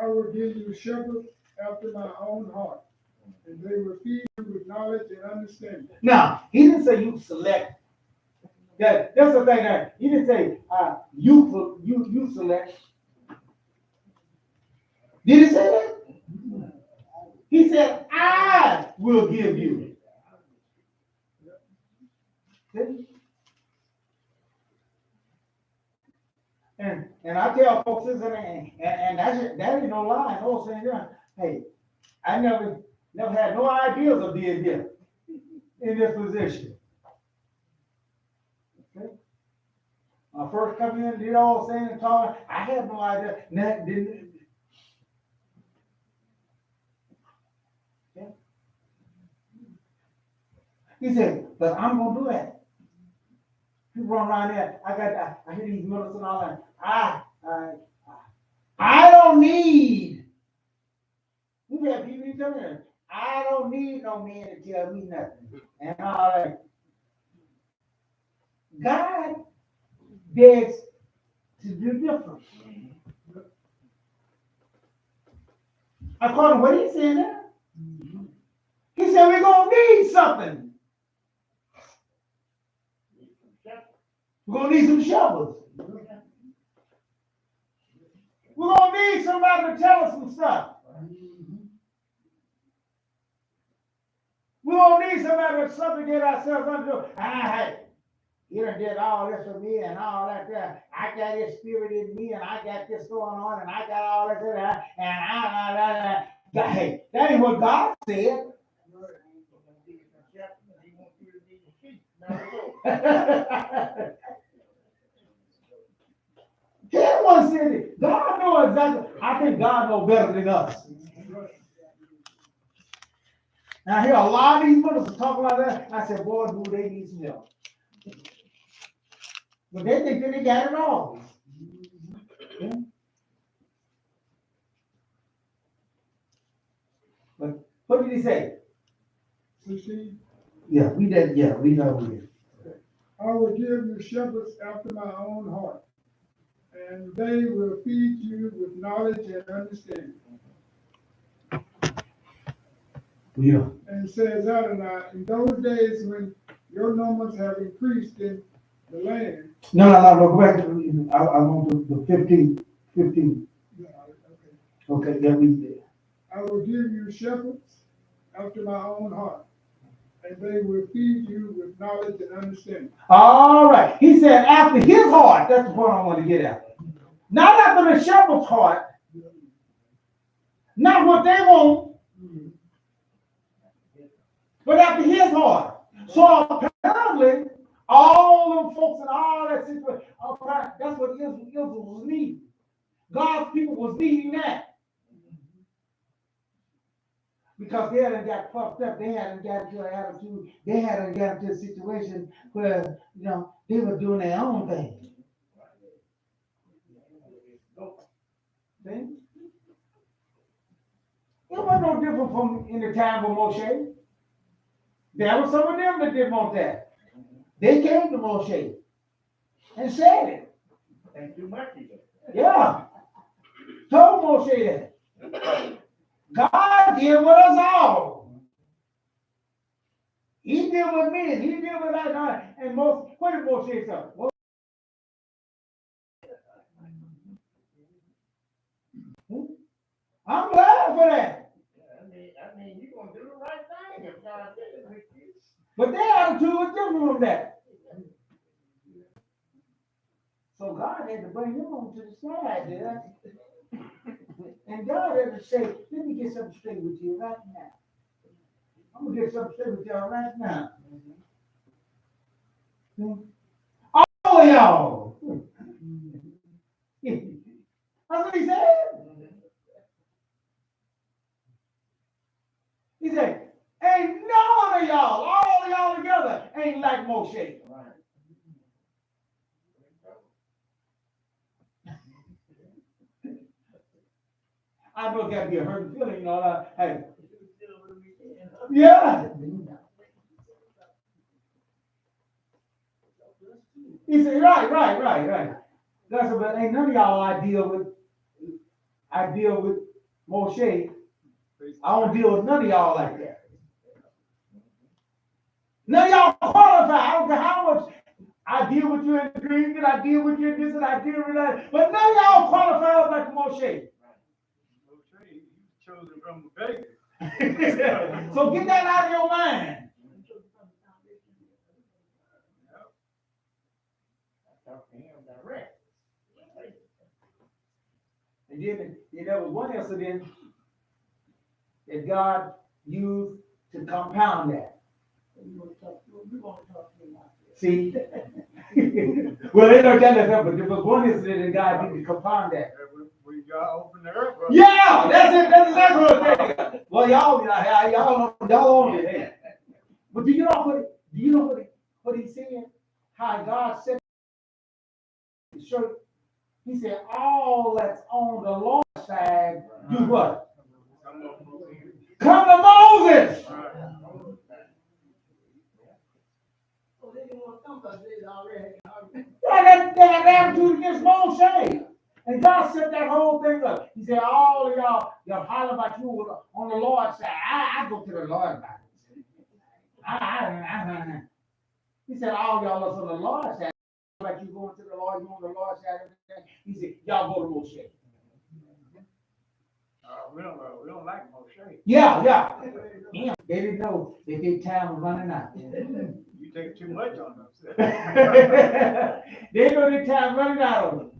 I will give you shepherds after my own heart, and they will feed you with knowledge and understanding. Now, he didn't say you select. That's the thing that he didn't say you select. Did he say that? He said, I will give you. See? And I tell folks this, and that ain't no lie. No saying, hey, I never had no ideas of being here in this position. Okay? When I first come in, did all saying and talking, I had no idea. Didn't. Okay? He said, but I'm gonna do that. People run around there. I hear these ministers and all that. I don't need. We have people tell me, I don't need no man to tell me nothing. And all that. God begs to do different. According to what he's saying there. He said we're gonna need something. We're gonna need some shepherds. We're gonna need somebody to tell us some stuff. We're gonna need somebody to subjugate ourselves under. You done did all this for me and all that there. I got this spirit in me and I got this going on and I got all this and hey, that ain't what God said. He one said it. God knows exactly. I think God knows better than us. Now I hear a lot of these ministers talking like that. I said, boy, do they need some help. But they think that they got it all. Yeah. But what did he say? 16. Yeah, we did. Yeah, we know we did. I will give you shepherds after my own heart, and they will feed you with knowledge and understanding. Yeah. And it says Adonai, in those days when your numbers have increased in the land. No, go back to, I want the 15. Yeah, okay. Okay, that we did. I will give you shepherds after my own heart, and they will feed you with knowledge and understanding. All right. He said after his heart, that's the point I want to get at. Not after the shepherd's heart. Not what they want. But after his heart. So apparently, all them folks and all that situation, that's what Israel was needing. God's people was needing that. Because they hadn't got puffed up, they hadn't got to an attitude, they hadn't got to a situation where, they were doing their own thing. See? It wasn't no different from in the time of Moshe. There were some of them that didn't want that. They came to Moshe and said it. Ain't too much of it. Yeah. Told Moshe that. God did with us all. He did with me, and he did with us. And what did Moshe say? I'm glad for that. I mean, you're gonna do the right thing if God did it with you. But their attitude was different from that. So God had to bring him on to the side there. And God had to say, let me get something straight with you right now. I'm going to get something straight with y'all right now. All of y'all. That's what he said. He said, ain't none of y'all, all of y'all together, ain't like Moshe. I know it got to be a hurting feeling, hey. Yeah. He said, right. That's about, ain't none of y'all I deal with Moshe. I don't deal with none of y'all like that. None of y'all qualify. I don't care how much I deal with you in the dream, and I deal with you in this, and I deal with that. But none of y'all qualify like Moshe. Chosen from the baby. So get that out of your mind. And then there was one incident that God used to compound that. We want to talk to him about this. See? Well, they don't tell us that, but there was one incident that God used to compound that. We got open the earth. Yeah, that's it. That's exactly what I'm saying. Well, y'all on it. But do you know what he's saying? How God said the shirt. He said, all that's on the Lord's side, do what? Come to Moses. So they didn't want to come because they already. Yeah, that attitude against Moshe. And God set that whole thing up. He said, all of y'all holler about you on the Lord's side. I go to the Lord about it. He said, all y'all are on the Lord's side. Like you going to the Lord, you on the Lord's side. Everything. He said, y'all go to Moshe. We don't like Moshe. Yeah. They didn't know that their time was running out. You take too much on them. They know their time running out on them.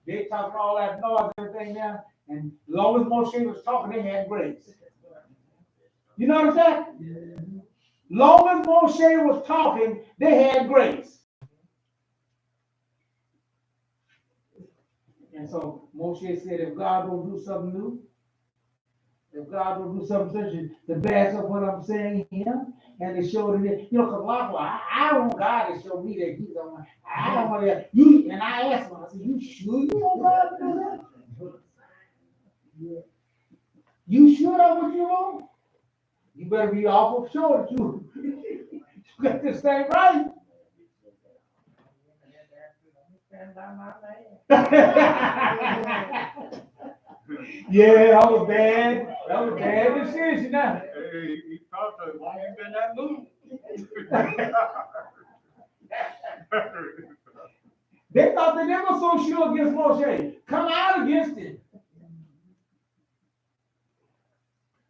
They talking all that noise and everything now, and as long as Moshe was talking, they had grace. You know what I'm saying? Long as Moshe was talking, they had grace. And so Moshe said, if God will do something new, if God will do something such to back up what I'm saying here, and to show it, because a lot of I don't want God to show me that He's on. I don't want to. You and I asked him. I said, "You sure you want God to do that? You sure that's what you want? You better be awful sure that you got this thing right." Yeah, that was bad. That was bad decision. Now. Hey, he probably won't even in that mood. They thought that they were so sure against Moshe. Come out against it.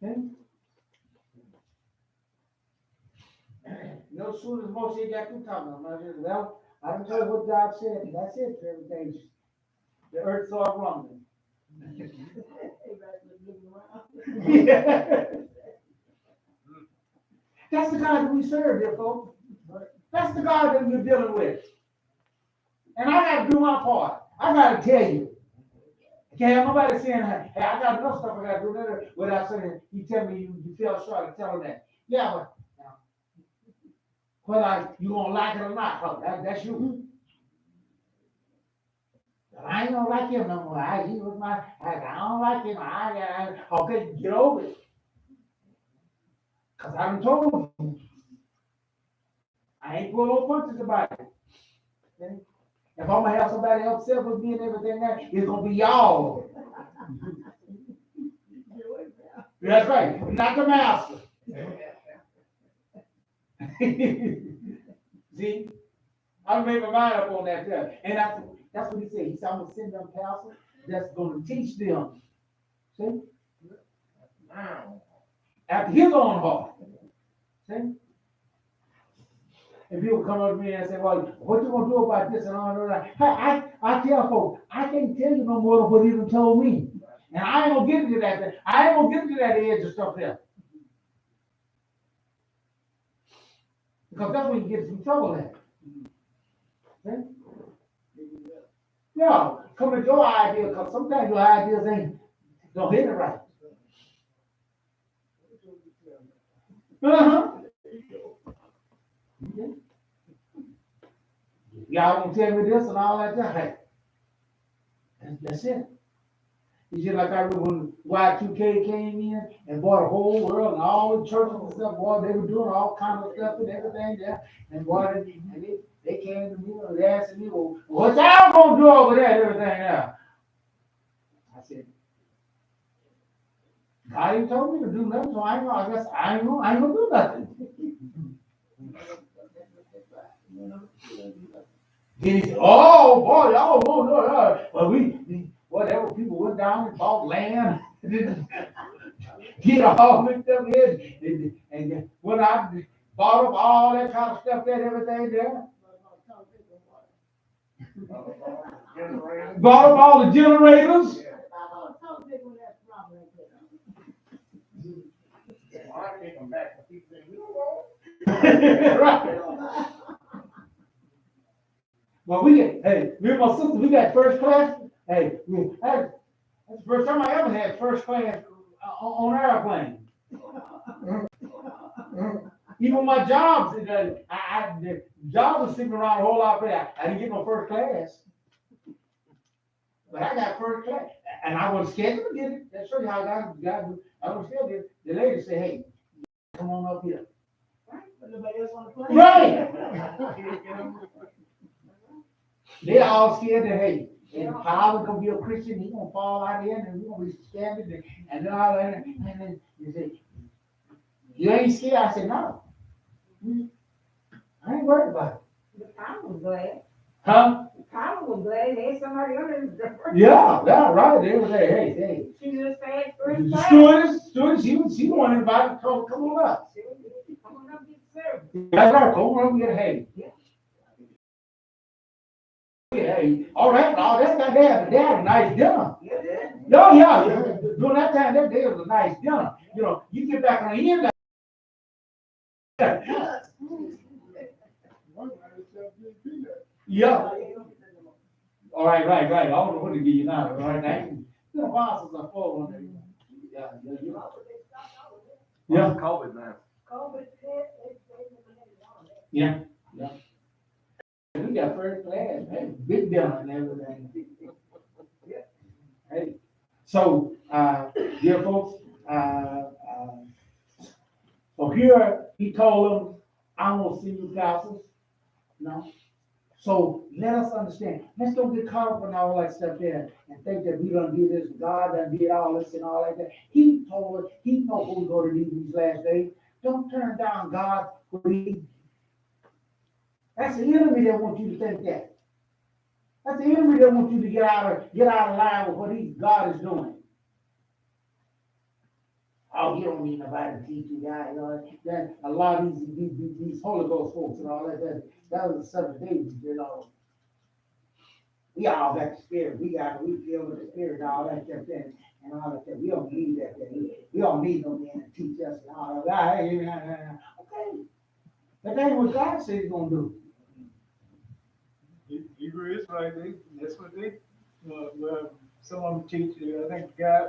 Okay? No sooner as Moshe got through talking about it, well, I don't know what God said. That's it for everything. The earth started rumbling. Yeah. That's the God that we serve, dear folks. That's the God that we're dealing with. And I got to do my part. I got to tell you. I can't have nobody saying, hey, I got enough stuff I got to do later without saying, you tell me you fell short of telling that. Yeah, but whether you going to like it or not, that's you. I ain't gonna like him no more. I don't like him. Okay, get over it. Cause I done told you. I ain't pulling no punches about it. Okay? If I'm gonna have somebody upset with me and everything, it's gonna be y'all. That's right. Not the master. See, I made my mind up on that there. And that's what he said. He said, I'm gonna send them pastors that's gonna teach them. See? After his own heart. See? And people come up to me and say, well, what you gonna do about this and all that? I tell folks, I can't tell you no more than what he done told me. And I ain't gonna get into that. I ain't gonna get into that edge of stuff there. Because that's when you get some trouble at. Okay? Yeah, come with your idea, because sometimes your ideas don't hit it right. Uh-huh. Okay. Y'all gonna tell me this and all that. That's it. It's just like I remember when Y2K came in and bought a whole world and all the churches and stuff, boy, they were doing all kinds of stuff and everything there. And boy, they came to me and they asked me, well, what y'all gonna do over there and everything there? I said, God ain't told me to do nothing, so I guess I ain't gonna do nothing. Then he said, oh boy, y'all won't know that. Well, whatever, people went down and bought land, get all mixed up in, and when I bought up all that kind of stuff there, everything there. Bought up all the generators. I take them back. People say, we don't know. Right. Well, me and my sister, we got first class. Hey, that's the first time I ever had first class on an airplane. Even my jobs, the job was sitting around a whole lot better. I didn't get no first class. But I got first class. And I was scheduled to get it. That's really how I got it. I was scheduled. The lady said, hey, come on up here. Nobody else on the plane? Right. They all scared that, hey, and Paul gonna be a Christian, he gonna fall out there and we gonna be scared and then all that. And then you say, you ain't scared? I said, no. I ain't worried about it. The pilot was glad. Huh? The pilot was glad. They had somebody on it. Yeah, right. They was like, hey. She just said first class. Stewardess, she wanted everybody to come on up. Come on up, get served. That's right, come on up and get hey. Hey, all right, all that time they had a nice dinner. Yeah. During that time, that day was a nice dinner. You know, you get back on the end. Yeah. All right. I don't know what to give you now. All right, now the apostles are full on there. Yeah. COVID, man. Yeah. We got first class, hey, big dinner and everything. Hey, so, dear folks, so here he told them, I'm gonna send you pastors, So let us understand. Let's don't get caught up in all that stuff there and think that we done do this, God done did all this and all like that. He told us, he knows what we're gonna do these last days. Don't turn down God for these. That's the enemy that wants you to think that. That's the enemy that wants you to get out of line with what God is doing. Oh, you don't need nobody to teach you guys. You know, that a lot of these Holy Ghost folks and all that was the subject David, you know. We all got the spirit. We feel with the spirit and all that stuff and all that stuff. We don't need that. We don't need no man to teach us and all that. Okay. But that ain't what God said he's gonna do. Hebrew Israelite, that's what they, well, someone teach you, I think the guy,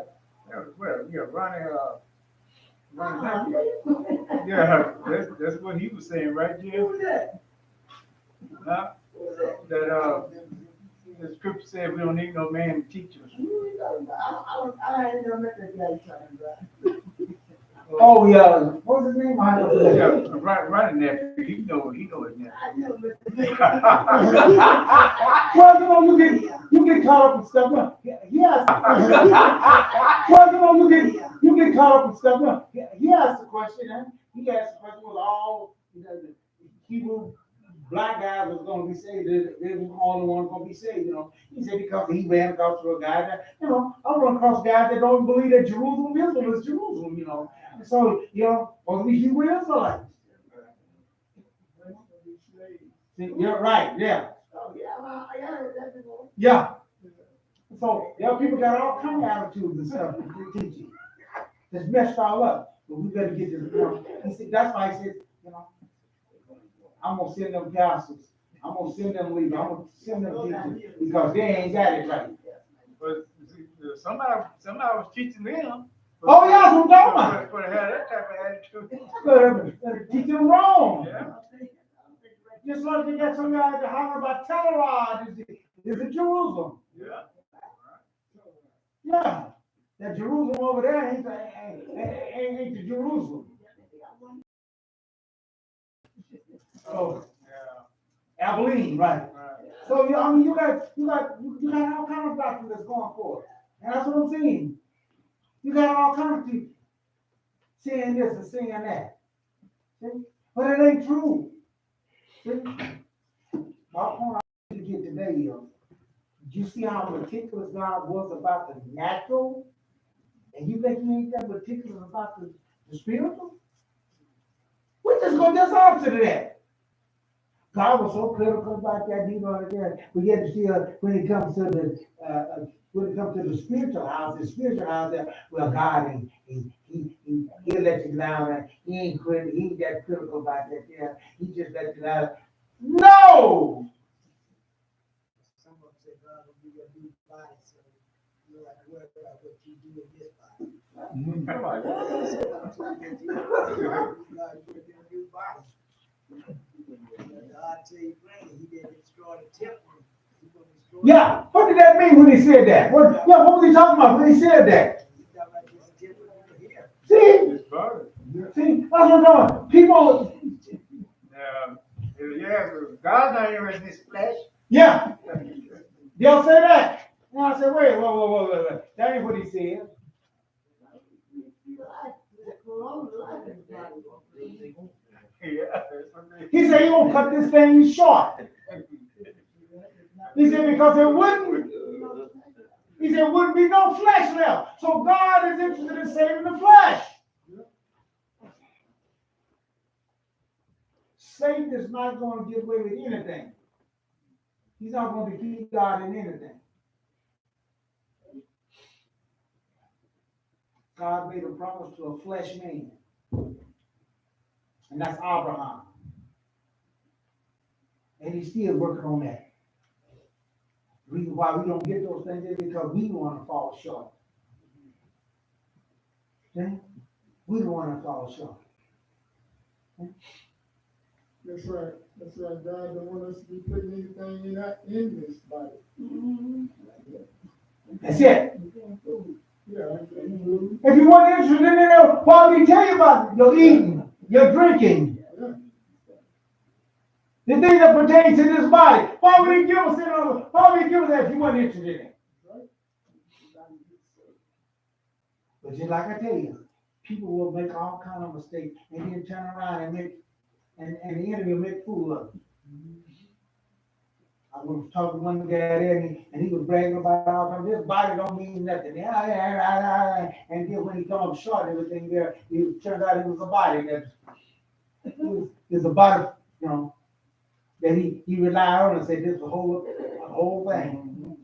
Ronnie, yeah, that's what he was saying, right, Jim? Who was that? Huh? That, the scripture said we don't need no man to teach us. I ain't never met that guy talking about. Oh, yeah. What's his name? Yeah, running there, he know his name. I never met that guy. Well, you get caught up in stuff. Yes. Well, you get caught up in stuff. He asked the question, and he asked the question was all the Hebrew black guys was going to be saved. They were the only one going to be saved. He said because he ran across to a guy that I run across guys that don't believe that Jerusalem is Jerusalem. And so supposed to be Hebrew Israelites. You're right, yeah. Oh, yeah, I heard that before. Yeah. So, people got all kind of attitudes and stuff to teach you. It's messed all up. But we better get this, He said, that's why he said, I'm going to send them pastors. I'm going to send them leaders. I'm going to send them teachers because they ain't got it right. But somebody was teaching them. Oh, yeah, that's what I'm talking about. But had that type of attitude. Better teach them wrong. Yeah. Just like they got some guys that holler about Torah is it Jerusalem. Yeah. Yeah, that Jerusalem over there ain't the Jerusalem. So, Abilene, right? So, I mean, you got all kinds of doctrine that's going forth. And that's what I'm saying. You got all kinds of people saying this and saying that. See? But it ain't true. See? My point I need to get today is, did you see how meticulous God was about the natural? And you think he ain't that meticulous about the spiritual? We just go just opposite of that. God was so critical about that, you know, we get to see when it comes to the spiritual house, well, God ain't he'll let you down, and he ain't that critical about that. Yeah, he just let you down. No. Some of them say God will give you a new body, so you don't have to worry about what you do in this body. God will give you a new body. God tell you plain, he didn't destroy the temple. He gonna destroy Yeah, what did that mean when he said that? What was he talking about when he said that? He talking about this temple over here. See, that's what I'm talking about. People, God's not interested in his flesh. yeah, they'll say that. And I say, wait. That ain't what he said. He said he gonna cut this thing short. He said because it wouldn't be no flesh left. So God is interested in saving the flesh. Satan is not going to get away with anything. He's not going to defeat God in anything. God made a promise to a flesh man. And that's Abraham. And he's still working on that. The reason why we don't get those things is because we want to fall short. See? We don't want to fall short. That's right. That's right. God don't want us to be putting anything in this body. That's it. Yeah. If you weren't interested in it, why would he tell you about it? Your eating, your drinking, the things that pertain to this body? Why would he give us it? Why would he give us that if you weren't interested in it? But just like I tell you, people will make all kind of mistakes and then turn around and the enemy will make fool of them. I was talking to one guy there and he was bragging about all time. This body don't mean nothing. And then when he come up short, everything there, it turned out it was a body that is a body, you know, that he relied on and said this is a whole thing.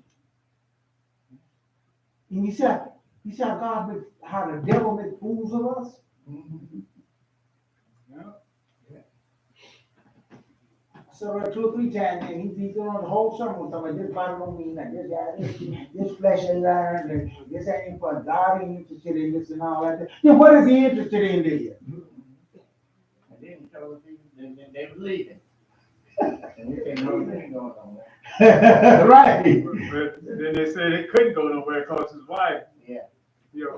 And you see how the devil makes fools of us? I said it 2 or 3 times, and he's on the whole sermon talking about this body don't mean that. This flesh ain't iron, this ain't for God ain't interested in this and all that. Then what is he interested in there? And then told people they were leaving. And we can't know anything going on there. Right. But then they said it couldn't go nowhere because his wife, Yeah.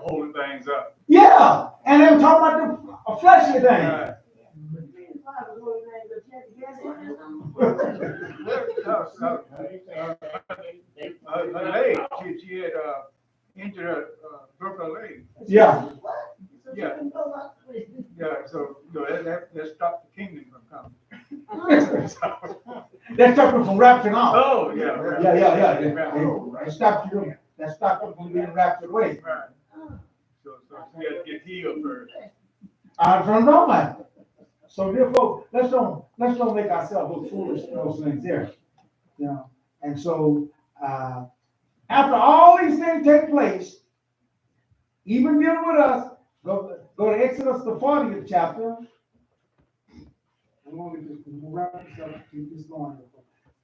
holding things up. Yeah, and they were talking about the fleshly thing. Her leg, she had injured broke her leg. Yeah. Yeah. So that stopped the kingdom from coming. That stopped them from rapturing off. Oh, yeah. Yeah. That stopped them from being raptured away. Right. So she had to get healed first. I don't know, man. So therefore, let's don't make ourselves look foolish in those things there. You know. And so after all these things take place, even dealing with us, go to Exodus the 40th chapter. I'm going to wrap this up, keep this going.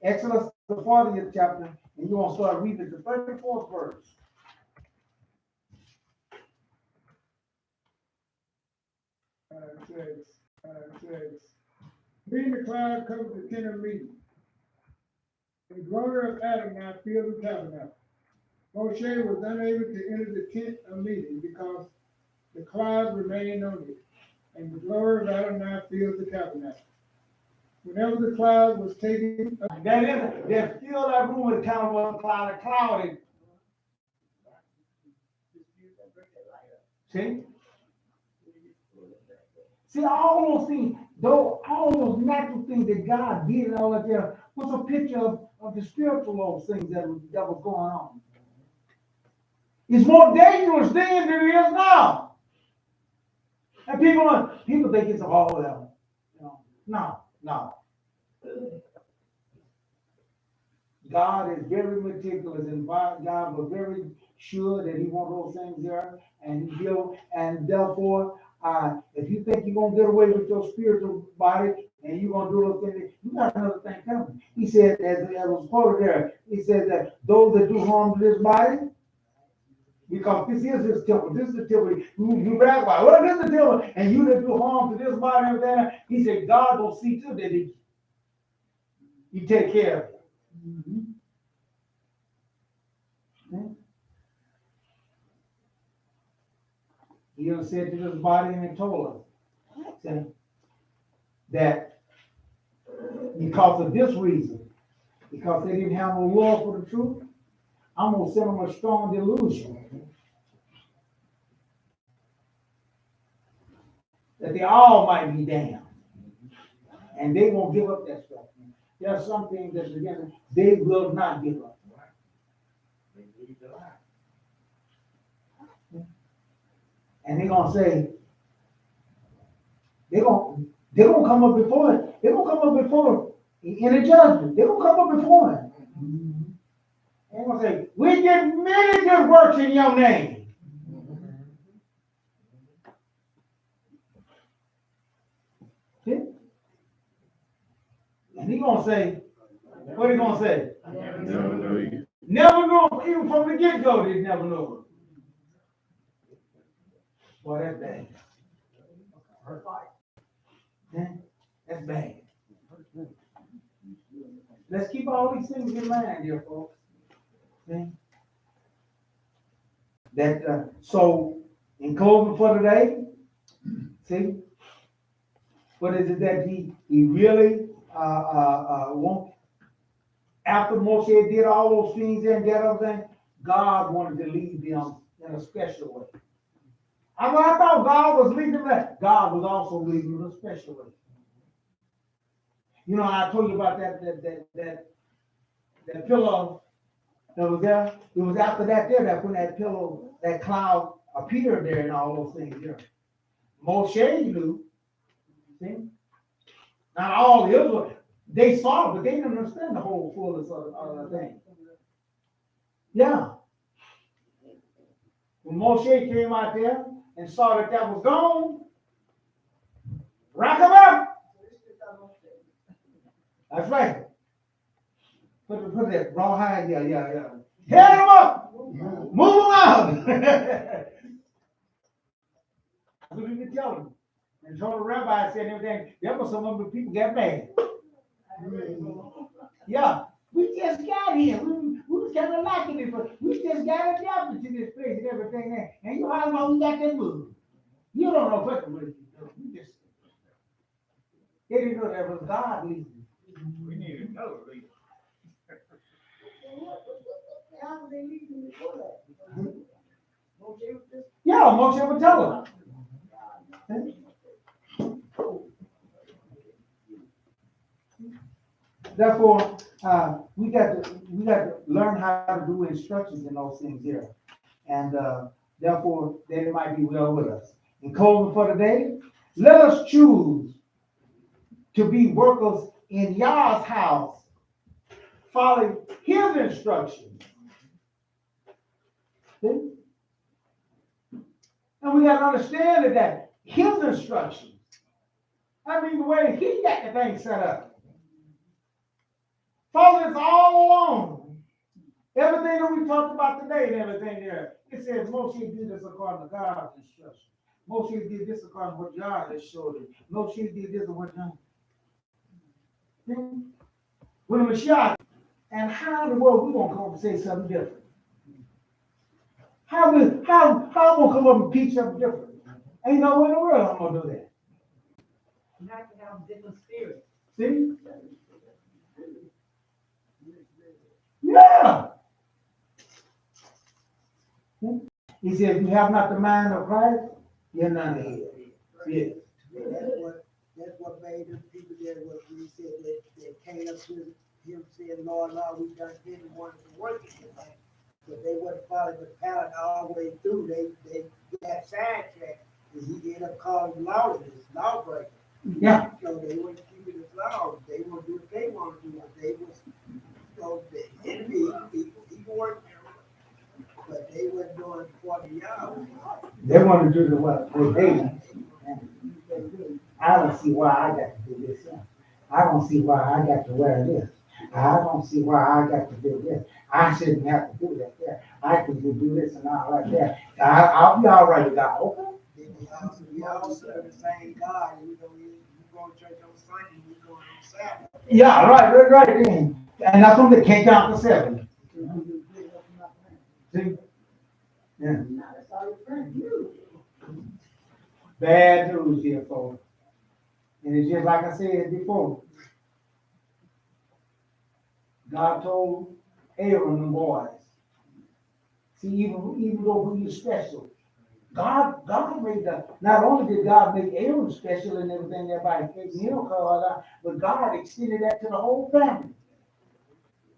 Exodus the 40th chapter, and you're going to start reading the 34th verse. It says, being the cloud covered the tent of meeting. And the glory of Adam now filled the tabernacle. Moshe was unable to enter the tent of meeting because the cloud remained on it, and the glory of Adonai filled the tabernacle. Whenever the cloud was taken up, That is, there's still that room with kind of a cloud. See? See, all those things, though, all those natural things that God did and all that there was a picture of the spiritual those things that was going on. It's more dangerous then than it is now. And people think it's all level. No. God is very meticulous, and God was very sure that He wants those things there, and therefore, if you think you're gonna get away with your spiritual body and you're gonna do those things, you got another thing coming. He said, as was quoted there, He said that those that do harm to this body, because this is His temple, this is the temple you brag about. Well, this is the temple, and you that do harm to this body and everything, He said, God will see to that He take care of it. He done said to this body and told us that because of this reason, because they didn't have no love for the truth, I'm gonna send them a strong delusion that they all might be damned, and they won't give up that stuff. There are some things that again they will not give up. And they're gonna say, they're gonna come up before it. They're gonna come up before it in a judgment. They're gonna come up before it. They're gonna say, we did many good works in your name. See? And he's gonna say, what are you gonna say? Never know you. Never know him. Even from the get-go, they never know him. Boy, that's bad. That's bad. Let's keep all these things in mind, dear folks. See? That so in closing for today, see, what is it that he really want? After Moshe did all those things and that other thing, God wanted to lead them in a special way. I thought God was leading them that. God was also leading them in a special way. You know, I told you about that pillow that was there. It was after that there that when that pillow, that cloud appeared there and all those things there. Moshe knew. See? Not all the Israel, they saw it, but they didn't understand the whole fullness of the thing. Yeah. When Moshe came out there and saw that was gone, rack him up. That's right. Put that rawhide, yeah. Head him up. Move him out. That's what we can tell him. And told the rabbi said everything. There was some of the people got mad. Yeah, we just got here. We was kind of liking it, but we just got adapted to this place and everything there. And you how long we got that move? You don't know what the way you just they didn't know that was God leading. We need to know. How was they leaving before that? Yeah, Moshe would tell them. Therefore, we got to learn how to do instructions in those things here, and therefore they might be well with us. In closing for today, let us choose to be workers in Yah's house, following His instructions. See? And we got to understand that His instructions. I mean, the way He got the thing set up. Follow this all along. Everything that we talked about today and everything there, it says Moshe did this according to God's instruction. Moshe did this according to what God has showed him. Moshe did this according to when the Mashiach, and how in the world we gonna come and say something different? How I'm gonna come up and teach something different? Ain't no way in the world I'm gonna do that. You have to have different spirits. See? Yeah. He said, if you have not the mind of Christ, you're none of his. Yeah. That's what made them people there, what we said, they came up to him saying, Lord, we didn't want to work it. But they wasn't following the pattern all the way through. They got sidetracked, and he ended up calling lawlessness, lawbreaker. Yeah. So they weren't keeping his laws. They want to do what they want to do. What they was, the enemy, he worked, but they wasn't doing 40 hours. They want to do the what? I don't see why I got to do this. I don't see why I got to wear this. I don't see why I got to do this. I shouldn't have to do that there. I can do this and all like that. I'll be all right with God. Okay. We all serve the same God. You go to church on Sunday, we go on Sabbath. Yeah, right then. And that's when they can't count to 7. See? Yeah. That's all your friends do. Bad news here, folks. And it's just like I said before. God told Aaron and the boys. See, even though he was special, God made not only did God make Aaron special and everything, everybody taking him, but God extended that to the whole family.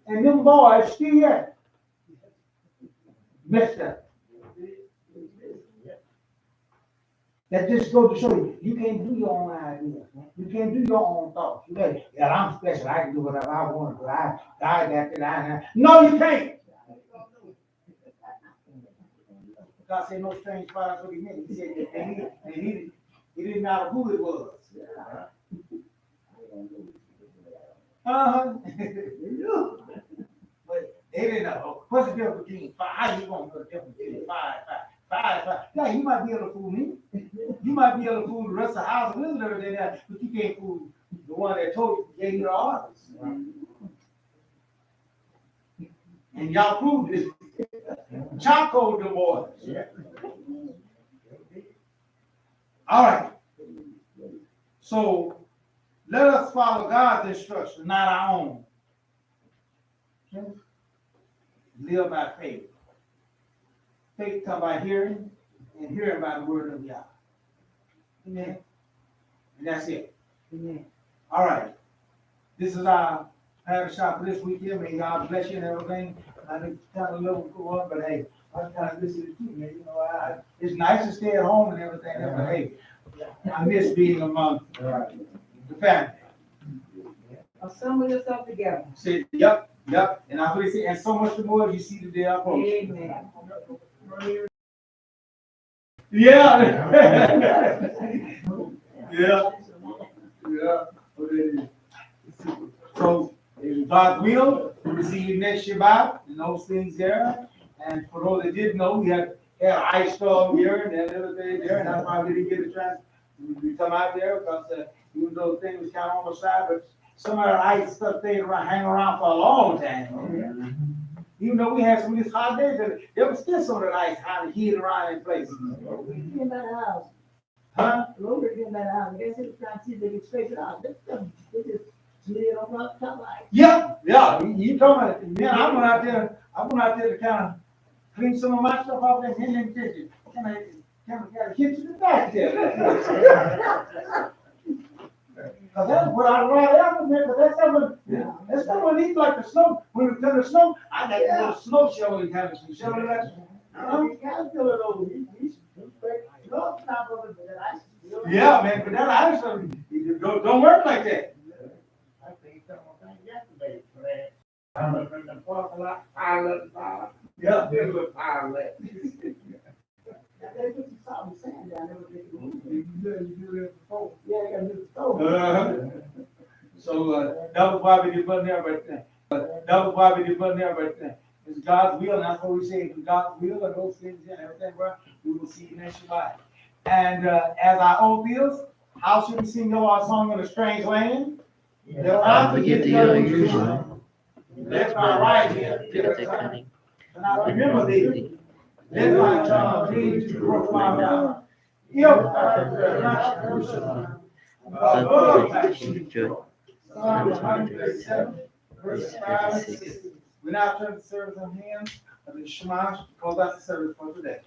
And them boys still yet messed up. That just goes to show you, you can't do your own ideas. You can't do your own thoughts. You say, yeah, I'm special. I can do whatever I want to do. I got that. No, you can't. God said no strange fire for the men. He said, and he didn't know who it was. But they didn't know. What's the difference between fire? How you gonna know the difference between fire? Yeah, you might be able to fool me. You might be able to fool the rest of the house and everything else, but you can't fool the one that told you, gave you the orders. And y'all proved this. Charcoal the boys. All right. So let us follow God's instruction, not our own. Okay? Live by faith. Faith comes by hearing, and hearing by the word of God. Amen. And that's it. Amen. All right. This is our Parashah for this weekend. May God bless you and everything. I think it's kind of a little on, but hey, I kind of miss it too, man. You know, it's nice to stay at home and everything, but hey, I miss being among the family. Assemble yourself together. Say, yep. And I really say, and so much more you see the day I post. Amen. Yeah. So, if God will, we'll see you next Shabbat and those things there. And for those that didn't know, we had an ice storm here and that other thing there, and that's why we didn't get a chance to come out there because even though things was kind of on the side, but some of the ice stuff stayed around, hang around for a long time. Even though we had some of these hot days, there was still some of the ice kind of heated around in places. Getting by the house. Huh? Glory getting by the house. I guess it's trying to see if they can space it out. This stuff, they just slid on top of it. Yeah. You told me, man, I went out there to kind of clean some of my stuff off that hand and kitchen. Kind of got a hit to the back there. Cause that's what I ride out there, but that's someone needs like the snow. When it comes to snow, I got a little snow shoveling kind of thing. Shoveling that. Caterpillar over. Yeah, man, but that ice don't work like that. I think someone yesterday, man. I was in the parking lot, pilot. Yeah. There was a pilot. They put some salt and sand down there. You do it before. Yeah, I gotta do the stove. So that was why we did put there, but it's God's will, and that's what we say. It's God's will, and those things and everything, bro. We will see you next Shabbat. And as our old bills, how should we sing our song in a strange land? Forget the usual. That's my right here. And I remember thee. Let my tongue cleave to the roof of my mouth. If I prefer not to worship you, above my sheep. Psalm 137, verses 5 and 6. We now turn the service on hymns of the Shema to close out the service for today.